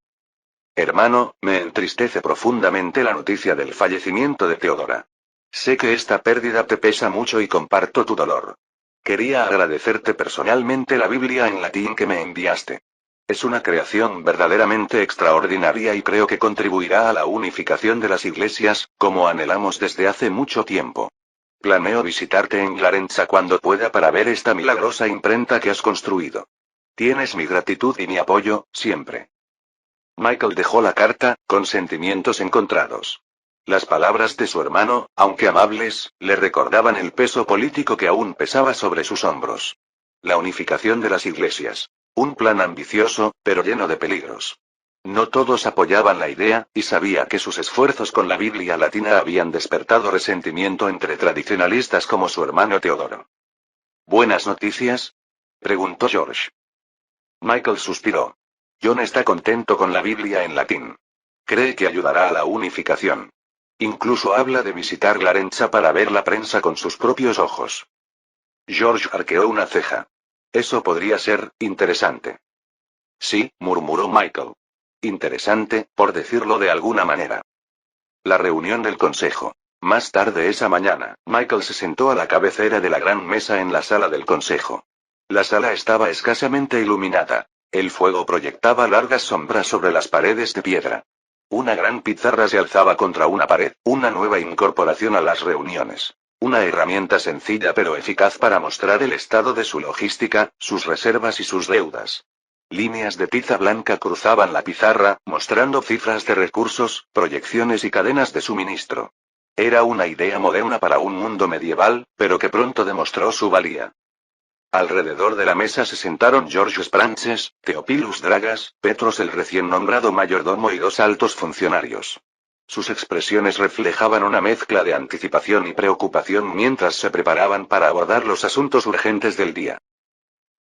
Hermano, me entristece profundamente la noticia del fallecimiento de Theodora. Sé que esta pérdida te pesa mucho y comparto tu dolor. Quería agradecerte personalmente la Biblia en latín que me enviaste. Es una creación verdaderamente extraordinaria y creo que contribuirá a la unificación de las iglesias, como anhelamos desde hace mucho tiempo. Planeo visitarte en Glarenza cuando pueda para ver esta milagrosa imprenta que has construido. Tienes mi gratitud y mi apoyo, siempre. Michael dejó la carta, con sentimientos encontrados. Las palabras de su hermano, aunque amables, le recordaban el peso político que aún pesaba sobre sus hombros. La unificación de las iglesias. Un plan ambicioso, pero lleno de peligros. No todos apoyaban la idea, y sabía que sus esfuerzos con la Biblia latina habían despertado resentimiento entre tradicionalistas como su hermano Teodoro. ¿Buenas noticias?, preguntó George. Michael suspiró. John está contento con la Biblia en latín. Cree que ayudará a la unificación. Incluso habla de visitar Clarencha para ver la prensa con sus propios ojos. George arqueó una ceja. Eso podría ser interesante. Sí, murmuró Michael. Interesante, por decirlo de alguna manera. La reunión del consejo. Más tarde esa mañana, Michael se sentó a la cabecera de la gran mesa en la sala del consejo. La sala estaba escasamente iluminada. El fuego proyectaba largas sombras sobre las paredes de piedra. Una gran pizarra se alzaba contra una pared, una nueva incorporación a las reuniones. Una herramienta sencilla pero eficaz para mostrar el estado de su logística, sus reservas y sus deudas. Líneas de tiza blanca cruzaban la pizarra, mostrando cifras de recursos, proyecciones y cadenas de suministro. Era una idea moderna para un mundo medieval, pero que pronto demostró su valía. Alrededor de la mesa se sentaron George Spranches, Theophilus Dragas, Petros el recién nombrado mayordomo y dos altos funcionarios. Sus expresiones reflejaban una mezcla de anticipación y preocupación mientras se preparaban para abordar los asuntos urgentes del día.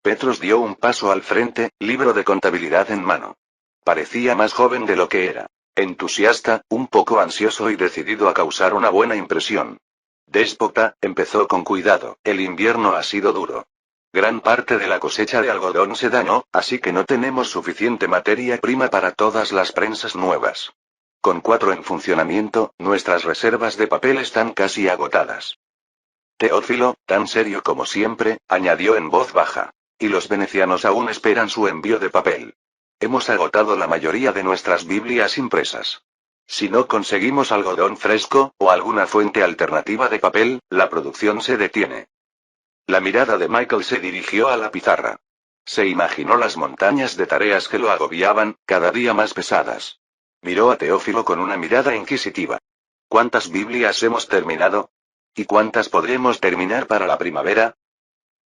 Petros dio un paso al frente, libro de contabilidad en mano. Parecía más joven de lo que era. Entusiasta, un poco ansioso y decidido a causar una buena impresión. Déspota, empezó con cuidado, el invierno ha sido duro. Gran parte de la cosecha de algodón se dañó, así que no tenemos suficiente materia prima para todas las prensas nuevas. Con 4 en funcionamiento, nuestras reservas de papel están casi agotadas. Teófilo, tan serio como siempre, añadió en voz baja. Y los venecianos aún esperan su envío de papel. Hemos agotado la mayoría de nuestras Biblias impresas. Si no conseguimos algodón fresco, o alguna fuente alternativa de papel, la producción se detiene. La mirada de Michael se dirigió a la pizarra. Se imaginó las montañas de tareas que lo agobiaban, cada día más pesadas. Miró a Teófilo con una mirada inquisitiva. ¿Cuántas Biblias hemos terminado? ¿Y cuántas podremos terminar para la primavera?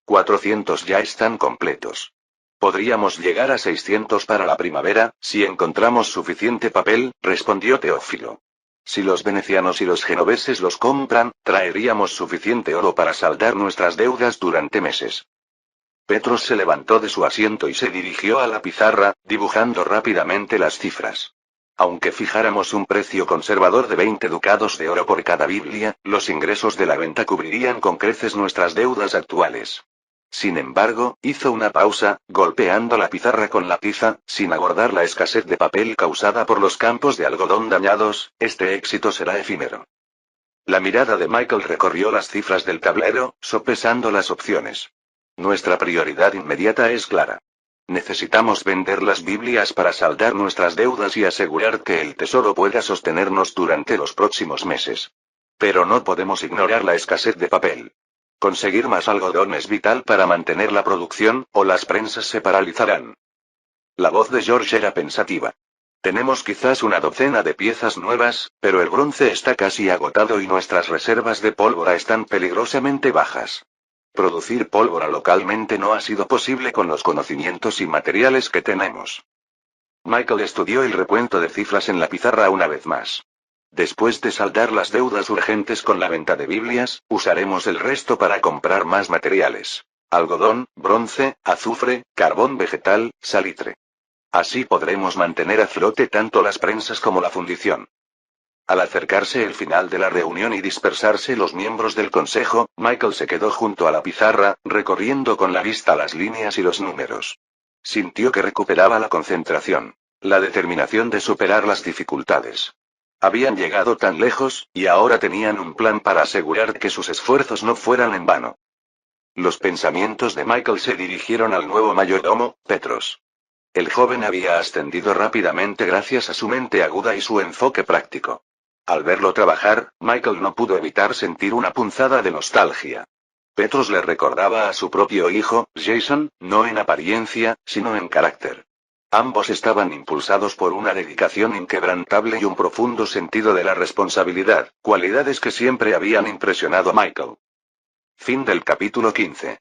400 ya están completos. Podríamos llegar a 600 para la primavera, si encontramos suficiente papel, respondió Teófilo. Si los venecianos y los genoveses los compran, traeríamos suficiente oro para saldar nuestras deudas durante meses. Petros se levantó de su asiento y se dirigió a la pizarra, dibujando rápidamente las cifras. Aunque fijáramos un precio conservador de 20 ducados de oro por cada Biblia, los ingresos de la venta cubrirían con creces nuestras deudas actuales. Sin embargo, hizo una pausa, golpeando la pizarra con la tiza, sin abordar la escasez de papel causada por los campos de algodón dañados. Este éxito será efímero. La mirada de Michael recorrió las cifras del tablero, sopesando las opciones. Nuestra prioridad inmediata es clara. Necesitamos vender las Biblias para saldar nuestras deudas y asegurar que el tesoro pueda sostenernos durante los próximos meses. Pero no podemos ignorar la escasez de papel. Conseguir más algodón es vital para mantener la producción, o las prensas se paralizarán. La voz de George era pensativa. Tenemos quizás una docena de piezas nuevas, pero el bronce está casi agotado y nuestras reservas de pólvora están peligrosamente bajas. Producir pólvora localmente no ha sido posible con los conocimientos y materiales que tenemos. Michael estudió el recuento de cifras en la pizarra una vez más. Después de saldar las deudas urgentes con la venta de Biblias, usaremos el resto para comprar más materiales. Algodón, bronce, azufre, carbón vegetal, salitre. Así podremos mantener a flote tanto las prensas como la fundición. Al acercarse el final de la reunión y dispersarse los miembros del consejo, Michael se quedó junto a la pizarra, recorriendo con la vista las líneas y los números. Sintió que recuperaba la concentración, la determinación de superar las dificultades. Habían llegado tan lejos, y ahora tenían un plan para asegurar que sus esfuerzos no fueran en vano. Los pensamientos de Michael se dirigieron al nuevo mayordomo, Petros. El joven había ascendido rápidamente gracias a su mente aguda y su enfoque práctico. Al verlo trabajar, Michael no pudo evitar sentir una punzada de nostalgia. Petros le recordaba a su propio hijo, Jason, no en apariencia, sino en carácter. Ambos estaban impulsados por una dedicación inquebrantable y un profundo sentido de la responsabilidad, cualidades que siempre habían impresionado a Michael. Fin del capítulo 15.